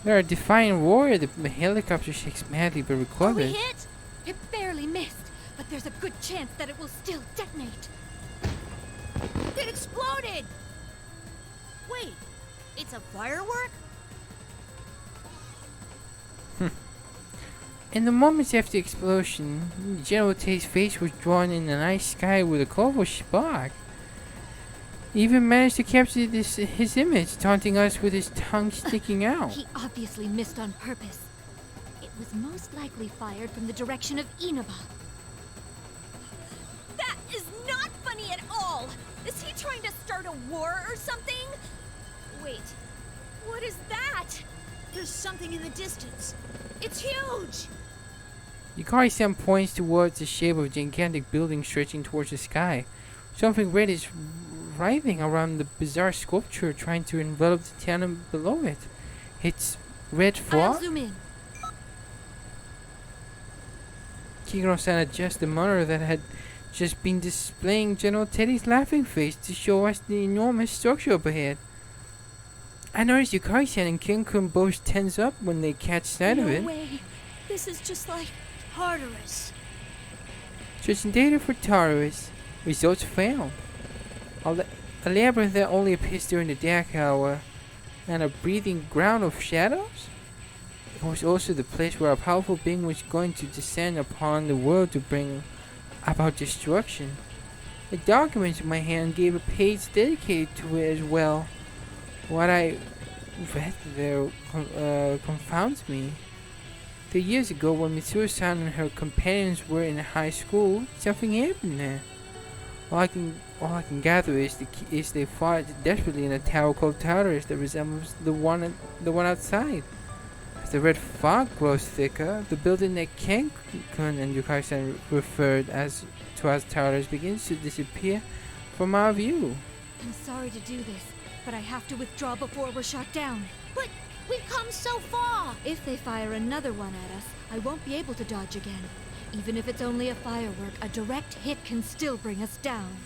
A: There a defiant roar, the helicopter shakes madly but
H: Are we
A: recovers.
H: hit?
E: It barely missed, but there's a good chance that it will still detonate.
H: It exploded! Wait, it's a firework?
A: In the moments after the explosion, General Teddy's face was drawn in the night sky with a colorful spark. He even managed to capture his image, taunting us with his tongue sticking out.
E: He obviously missed on purpose. It was most likely fired from the direction of Inaba.
B: That is not funny at all! Is he trying to start a war or something? Wait, what is that?
H: There's something in the distance. It's huge!
A: Yukari-san points towards the shape of a gigantic building stretching towards the sky. Something red is writhing around the bizarre sculpture, trying to envelop the town below it. It's red
E: I'll
A: fog?
E: zoom in.
A: Kikono-san adjusts the monitor that had just been displaying General Teddy's laughing face to show us the enormous structure up ahead. I noticed Yukari-san and Ken-kun both tense up when they catch sight of it.
B: No way. This is just like...
H: Tartarus.
A: Searching data for Tartarus. Results found. A labyrinth that only appears during the dark hour, and a breathing ground of shadows? It was also the place where a powerful being was going to descend upon the world to bring about destruction. The document in my hand gave a page dedicated to it as well. What I read there confounds me. 3 years ago, when Mitsuru-san and her companions were in high school, something happened there. All I can gather is they fought desperately in a tower called Towers that resembles the one outside. As the red fog grows thicker, the building that Ken-kun and Yukari-san referred to as Towers begins to disappear from our view.
E: I'm sorry to do this, but I have to withdraw before we're shot down.
H: But we've come so far!
E: If they fire another one at us, I won't be able to dodge again. Even if it's only a firework, a direct hit can still bring us down.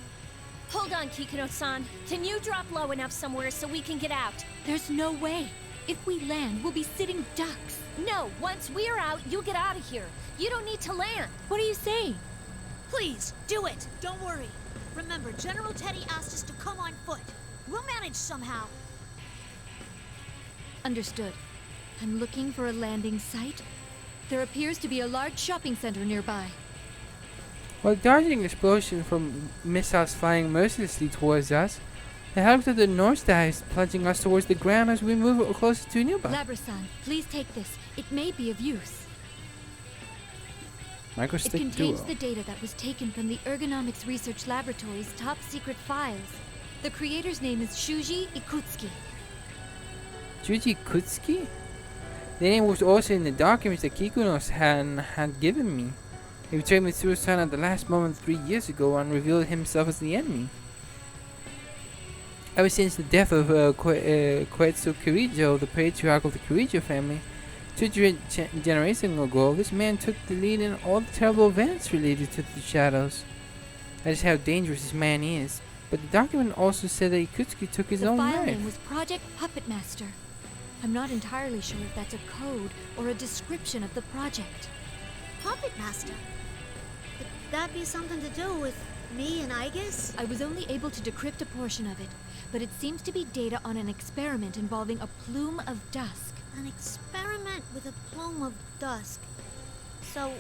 B: Hold on, Kikuno-san. Can you drop low enough somewhere so we can get out?
E: There's no way. If we land, we'll be sitting ducks.
B: No, once we're out, you'll get out of here. You don't need to land.
E: What are you saying?
H: Please, do it! Don't worry. Remember, General Teddy asked us to come on foot. We'll manage somehow.
E: Understood. I'm looking for a landing site. There appears to be a large shopping center nearby.
A: While dodging explosion from missiles flying mercilessly towards us, the helicopter nosedives, plunging us towards the ground as we move closer to nearby.
E: Labra-san, please take this. It may be of use. It
A: Microstick
E: contains
A: Duo.
E: the data that was taken from the Ergonomics Research Laboratory's top secret files. The creator's name is Shuji Ikutsuki.
A: Juji Kutsuki? The name was also in the documents that Kikuno-san had given me. He betrayed Mitsuru-san at the last moment 3 years ago and revealed himself as the enemy. Ever since the death of Koetsu Kirijo, the patriarch of the Kirijo family, 2 generations ago, this man took the lead in all the terrible events related to the shadows. That is how dangerous this man is. But the document also said that Ikutsuki took his own
E: The file
A: life.
E: name was Project Puppet Master. I'm not entirely sure if that's a code or a description of the project.
H: Puppet Master? Could that be something to do with me and Aigis?
E: I was only able to decrypt a portion of it, but it seems to be data on an experiment involving a plume of dusk.
H: An experiment with a plume of dusk. So,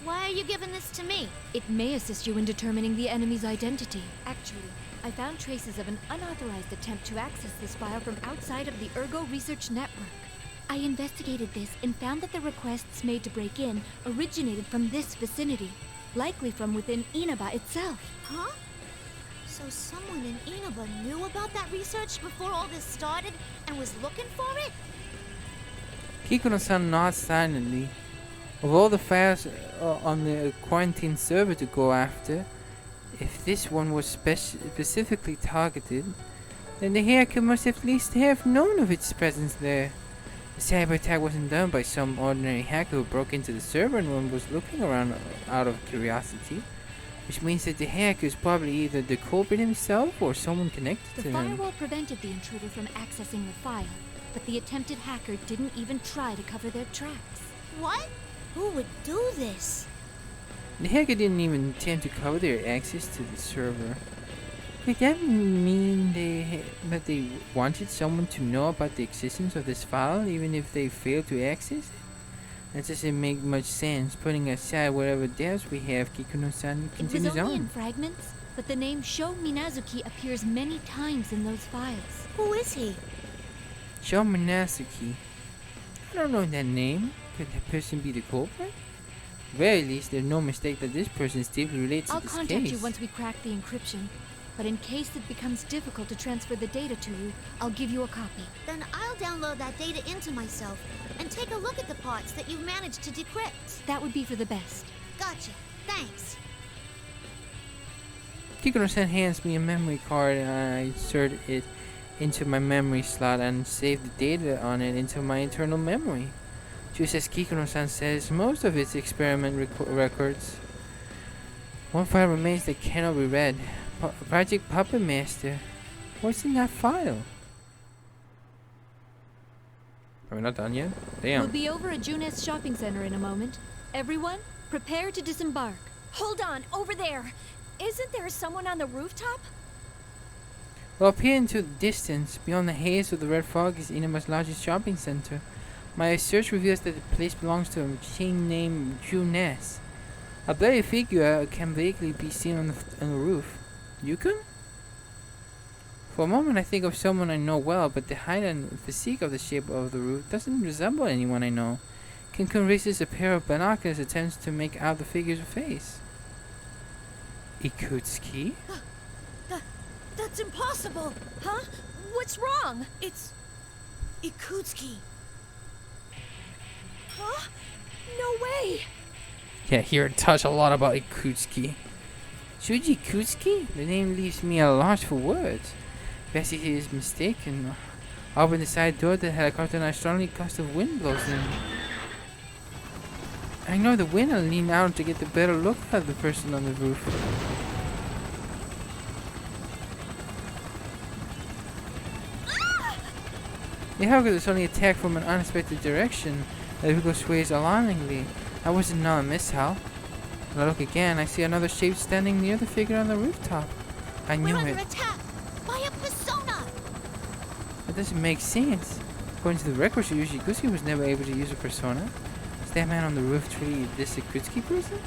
H: why are you giving this to me?
E: It may assist you in determining the enemy's identity. Actually, I found traces of an unauthorized attempt to access this file from outside of the Ergo Research Network. I investigated this and found that the requests made to break in originated from this vicinity, likely from within Inaba itself.
H: Huh? So someone in Inaba knew about that research before all this started and was looking for it?
A: Kikuno-san nods silently. Of all the files on the quarantine server to go after, if this one was specifically targeted, then the hacker must at least have known of its presence there. The cyber attack wasn't done by some ordinary hacker who broke into the server and was looking around out of curiosity, which means that the hacker is probably either the culprit himself or someone connected
E: The
A: to him.
E: firewall prevented the intruder from accessing the file, but the attempted hacker didn't even try to cover their tracks.
H: What? Who would do this?
A: The hacker didn't even attempt to cover their access to the server. Could that mean that they wanted someone to know about the existence of this file even if they failed to access it? That doesn't make much sense. Putting aside whatever doubts we have, Kikuno-san
E: It was
A: continues
E: only in
A: on.
E: fragments, but the name Sho Minazuki appears many times in those files.
H: Who is he?
A: Sho Minasuki. I don't know that name. Could that person be the culprit? Very least, there's no mistake that this person is deeply related
E: I'll
A: to this
E: contact
A: case.
E: you once we crack the encryption, but in case it becomes difficult to transfer the data to you, I'll give you a copy.
H: Then I'll download that data into myself and take a look at the parts that you've managed to decrypt.
E: That would be for the best.
H: Gotcha. Thanks.
A: Kikuno-san hands me a memory card and I insert it into my memory slot and save the data on it into my internal memory. Just as Kikuno-san says, most of its experiment records. One file remains that cannot be read. Project Puppet Master. What's in that file? Are we not done yet? Damn.
E: We'll be over at Junes Shopping Center in a moment. Everyone, prepare to disembark.
B: Hold on, over there. Isn't there someone on the rooftop?
A: Well, up here into the distance, beyond the haze of the red fog, is Inaba's largest shopping center. My search reveals that the place belongs to a chain named Junes. A blurry figure can vaguely be seen on the roof. Yukon? For a moment I think of someone I know well, but the height and physique of the shape of the roof doesn't resemble anyone I know. Kenkun raises a pair of binoculars, attempts to make out the figure's face. Ikutsuki?
H: That's impossible!
B: Huh? What's wrong?
H: It's Ikutsuki.
B: Huh? No way!
A: Yeah, hear and touch a lot about Ikutsuki. Shuji Ikutsuki? The name leaves me at a loss for words. Bessie is mistaken. Open the side door, the helicopter and a strongly gust of wind blows in. I ignore the wind and lean out to get a better look at the person on the roof. The helicopter is only attacked from an unexpected direction. The vehicle sways alarmingly. That was not a mishap. When I look again, I see another shape standing near the figure on the rooftop. I knew
H: We're
A: it.
H: under attack by a persona!
A: That doesn't make sense. According to the records, Yoshiguchi was never able to use a persona. Is that man on the roof truly this Ikutsuki person?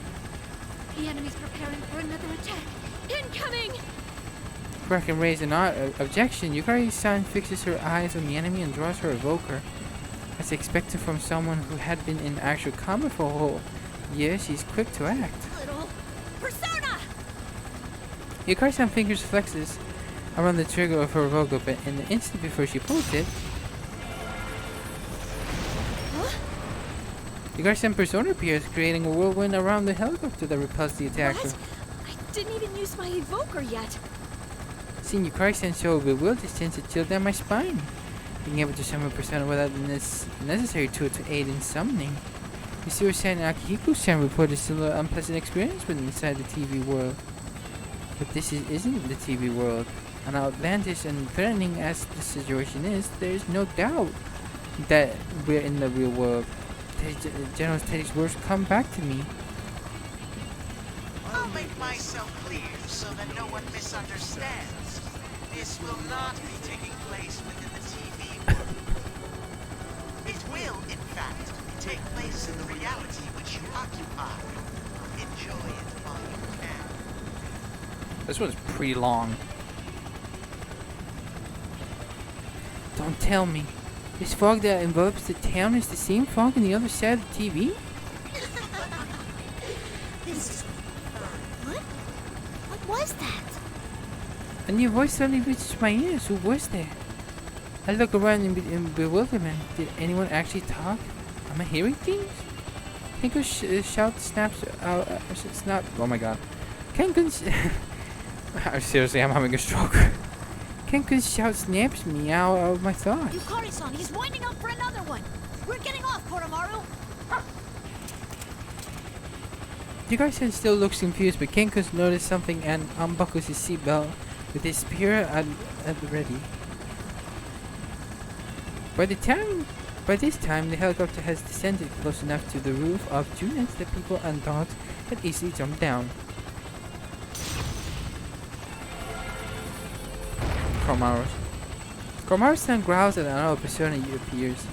E: The enemy's preparing for another attack.
B: Incoming!
A: Before I can raise an objection, Yukari-san fixes her eyes on the enemy and draws her evoker. As expected from someone who had been in actual combat for a whole year, she's quick to act.
B: Little persona!
A: Yukari-san fingers flexes around the trigger of her evoker, but in the instant before she pulls it, Yukari-san persona appears, creating a whirlwind around the helicopter that repels the attacker.
B: What? I didn't even use my evoker yet.
A: Seeing Yukari-san so bewildered sends a chill down my spine. Being able to summon persona without the necessary tool to aid in summoning. Misuru-san and Akihiko-san reported a similar unpleasant experience with inside the TV world. But this isn't the TV world. And outlandish and threatening as the situation is, there is no doubt that we're in the real world. General Teddy's words come back to me.
I: I'll make myself clear so that no one misunderstands. This will not be taking place within the TV world. It will, in fact, take place in the reality which you occupy. Enjoy it while you can.
A: This one's pretty long. Don't tell me. This fog that envelops the town is the same fog on the other side of the TV?
H: This is What was that?
A: A new voice suddenly reaches my ears. Who was there? I look around in bewilderment. Did anyone actually talk? Am I hearing things? Kenko shout snaps out. Snap. Oh my god. Kenko. Seriously, I'm having a stroke. Kenko's shout snaps me out of my thoughts.
H: Yukari-san, he's winding up for another one! We're getting off, Koromaru!
A: Yukari-san still looks confused, but Kenko's noticed something and unbuckles his seatbelt with his spear at the ready. By this time, the helicopter has descended close enough to the roof of Junets that people and dogs can easily jump down. Koromaru-san growls at another persona who appears.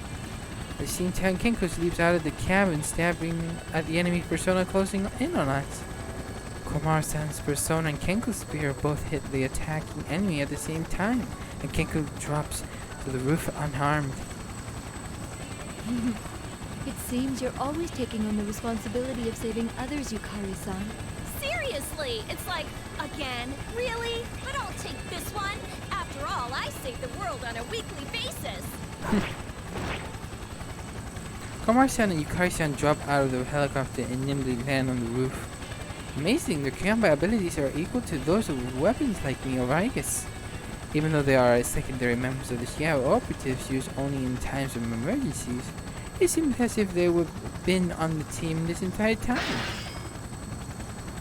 A: At the same time, Kenko leaps out of the cabin, stabbing at the enemy persona closing in on us. Koromaru-san's persona and Kenko's spear both hit the attacking enemy at the same time, and Kenko drops to the roof unharmed.
E: It seems you're always taking on the responsibility of saving others, Yukari-san.
B: Seriously, it's like, again, really? But I'll take this one. After all, I save the world on a weekly basis.
A: Koromaru-san and Yukari-san drop out of the helicopter and nimbly land on the roof. Amazing, their combat abilities are equal to those of weapons like Mioraigas. Even though they are secondary members of the Xiao operatives used only in times of emergencies, it seems as if they would have been on the team this entire time.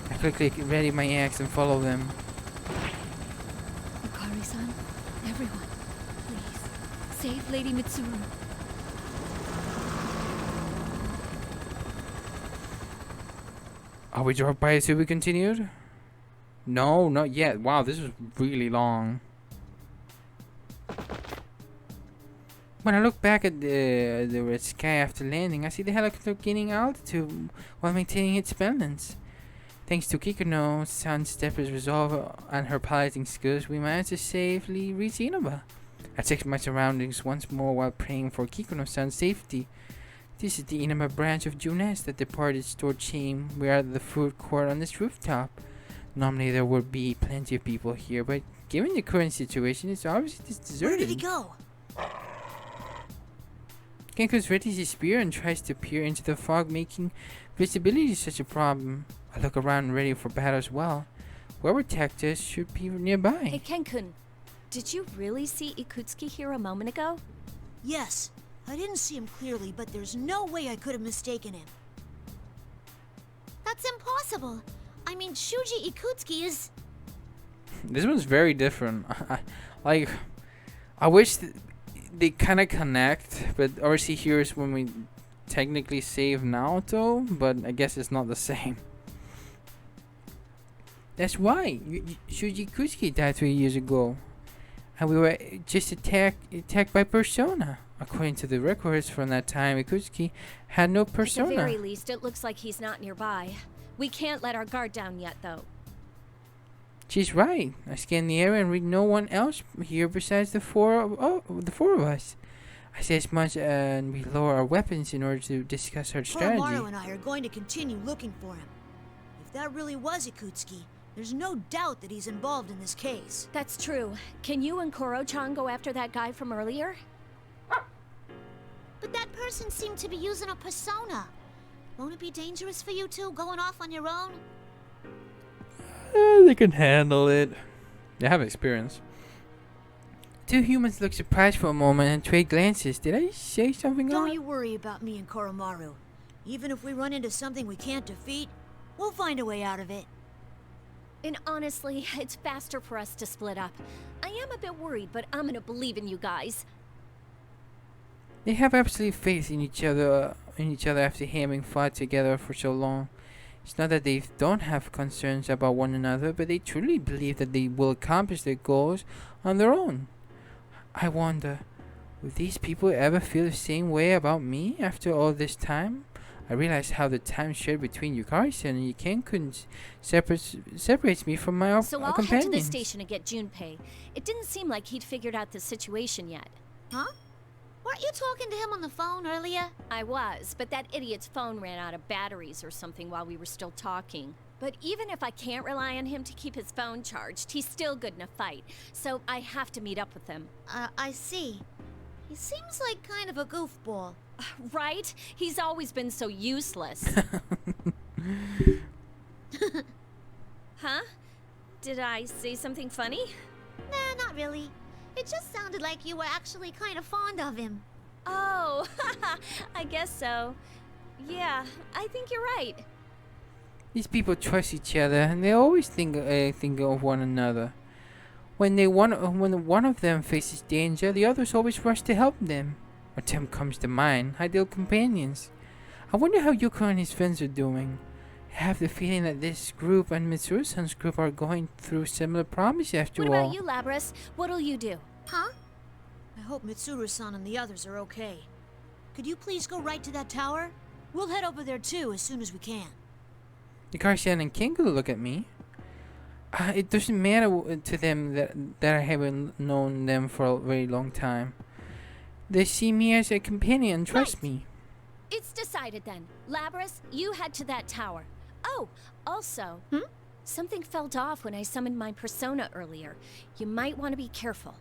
A: I quickly ready my axe and follow them.
E: Yukari-san, everyone, please, save Lady Mitsuru.
A: Are we dropped by to be continued? No, not yet. Wow, this was really long. When I look back at the red sky after landing, I see the helicopter gaining altitude while maintaining its balance. Thanks to Kikuno-san's steadfast resolve and her piloting skills, we managed to safely reach Inaba. I checked my surroundings once more while praying for Kikuno-san's safety. This is the Inaba branch of Junes, the departed store chain. We are at the food court on this rooftop. Normally there would be plenty of people here, but given the current situation, it's obviously deserted.
H: Where did he go?
A: Kenko's readies his spear and tries to peer into the fog, making visibility such a problem. I look around ready for battle as well. Whoever attacked us should be nearby.
B: Hey, Kenkun, did you really see Ikutsuki here a moment ago?
H: Yes. I didn't see him clearly, but there's no way I could have mistaken him. That's impossible. I mean, Shuji Ikutsuki is...
A: This one's very different. I wish they kind of connect, but obviously here is when we technically save Naoto, but I guess it's not the same. That's why Shuji Ikutsuki died 3 years ago, and we were just attacked by Persona. According to the records from that time, Ikutsuki had no persona.
B: At the very least, it looks like he's not nearby. We can't let our guard down yet, though.
A: She's right. I scanned the area and read no one else here besides the four of us. I say as much and we lower our weapons in order to discuss our strategy.
H: Koromaru and I are going to continue looking for him. If that really was Ikutsuki, there's no doubt that he's involved in this case.
B: That's true. Can you and Koro-chan go after that guy from earlier?
J: But that person seemed to be using a persona. Won't it be dangerous for you two going off on your own?
A: They can handle it. They have experience. Two humans look surprised for a moment and trade glances. Did I say something
H: Don't
A: odd?
H: you worry about me and Koromaru. Even if we run into something we can't defeat, we'll find a way out of it.
B: And honestly, it's faster for us to split up. I am a bit worried, but I'm gonna believe in you guys.
A: They have absolute faith in each other after having fought together for so long. It's not that they don't have concerns about one another, but they truly believe that they will accomplish their goals on their own. I wonder, will these people ever feel the same way about me after all this time? I realize how the time shared between Yukari-san and Yuken-kun separates me from my
B: So I'll
A: companions.
B: head to the station and get Junpei. It didn't seem like he'd figured out the situation yet.
J: Huh? Weren't you talking to him on the phone earlier?
B: I was, but that idiot's phone ran out of batteries or something while we were still talking. But even if I can't rely on him to keep his phone charged, he's still good in a fight. So I have to meet up with him.
J: I see. He seems like kind of a goofball.
B: Right? He's always been so useless. Huh? Did I say something funny?
J: Nah, not really. It just sounded like you were actually kind of fond of him.
B: Oh, I guess so. Yeah, I think you're right.
A: These people trust each other, and they always think of one another. When one of them faces danger, the others always rush to help them. A term comes to mind: ideal companions. I wonder how Yuko and his friends are doing. I have the feeling that this group and Mitsuru-san's group are going through similar problems after all.
B: What about you, Labras? What'll you do?
J: Huh?
H: I hope Mitsuru-san and the others are okay. Could you please go right to that tower? We'll head over there too as soon as we can.
A: Yukari-san and Kengo look at me. It doesn't matter to them that I haven't known them for a very long time. They see me as a companion and trust me.
B: It's decided then. Labras, you head to that tower. Oh, also, something felt off when I summoned my persona earlier. You might want to be careful.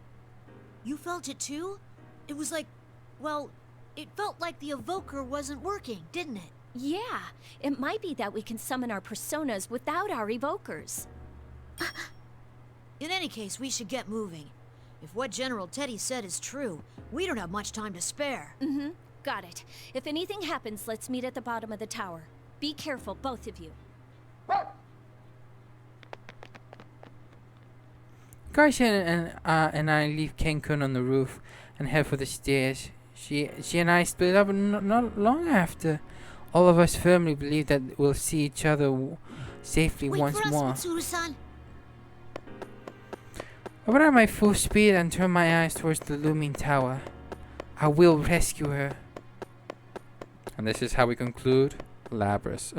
H: You felt it too? It was like, well, it felt like the evoker wasn't working, didn't it?
B: Yeah, it might be that we can summon our personas without our evokers.
H: In any case, we should get moving. If what General Teddy said is true, we don't have much time to spare.
B: Mm-hmm. Got it. If anything happens, let's meet at the bottom of the tower. Be careful, both of you.
A: Yukari-san and I leave Ken-kun on the roof and head for the stairs. She and I split up not long after. All of us firmly believe that we'll see each other safely
J: Wait
A: once
J: for us,
A: more.
J: Mitsuru-san.
A: I run at my full speed and turn my eyes towards the looming tower. I will rescue her. And this is how we conclude Labras.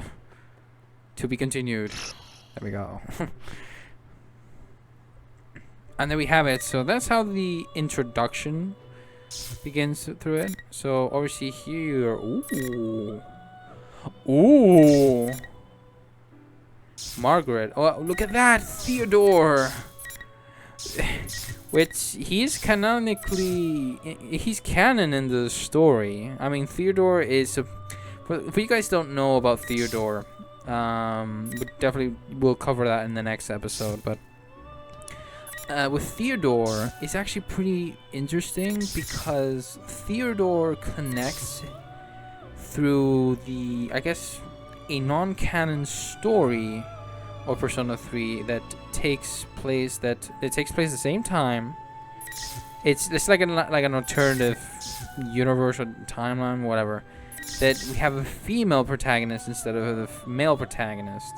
A: To be continued. There we go. And there we have it. So that's how the introduction begins through it. So obviously here, ooh, Margaret. Oh, look at that, Theodore. Which he's canon in the story. I mean, Theodore is for you guys don't know about Theodore, we definitely will cover that in the next episode. But with Theodore, it's actually pretty interesting because Theodore connects through the, I guess, a non-canon story of Persona 3 that takes place at the same time. It's like an alternative universe or timeline, whatever. That we have a female protagonist instead of a male protagonist.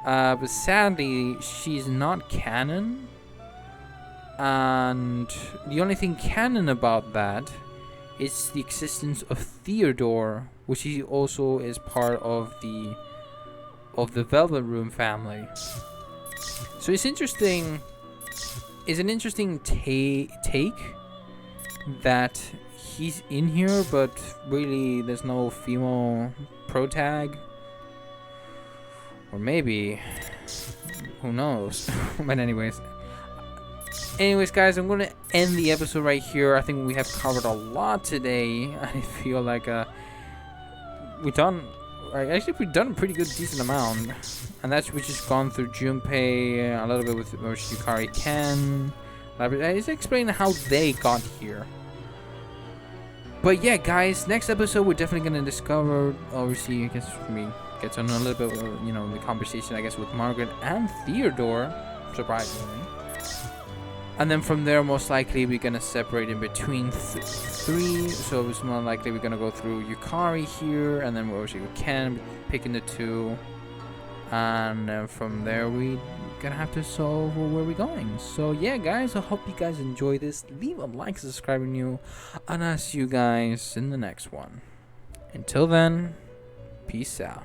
A: But sadly, she's not canon. And the only thing canon about that is the existence of Theodore, which he also is part of the Velvet Room family. So it's interesting. It's an interesting take that he's in here, but really there's no female protag. Or maybe, who knows? But anyways, guys, I'm gonna end the episode right here. I think we have covered a lot today. I feel like we've done a pretty good decent amount, and that's we've just gone through Junpei, a little bit with Yukari Ken. It's explaining how they got here. But yeah, guys, next episode we're definitely gonna discover. Obviously, I guess we get to know a little bit, the conversation, I guess, with Margaret and Theodore, surprisingly. And then from there, most likely we're gonna separate in between three. So it's more likely we're gonna go through Yukari here, and then we're obviously Ken picking the two, and then from there we gonna have to solve where we're going. So yeah, guys, I hope you guys enjoy this. Leave a like, subscribe if you're new, and I'll see you guys in the next one. Until then, peace out.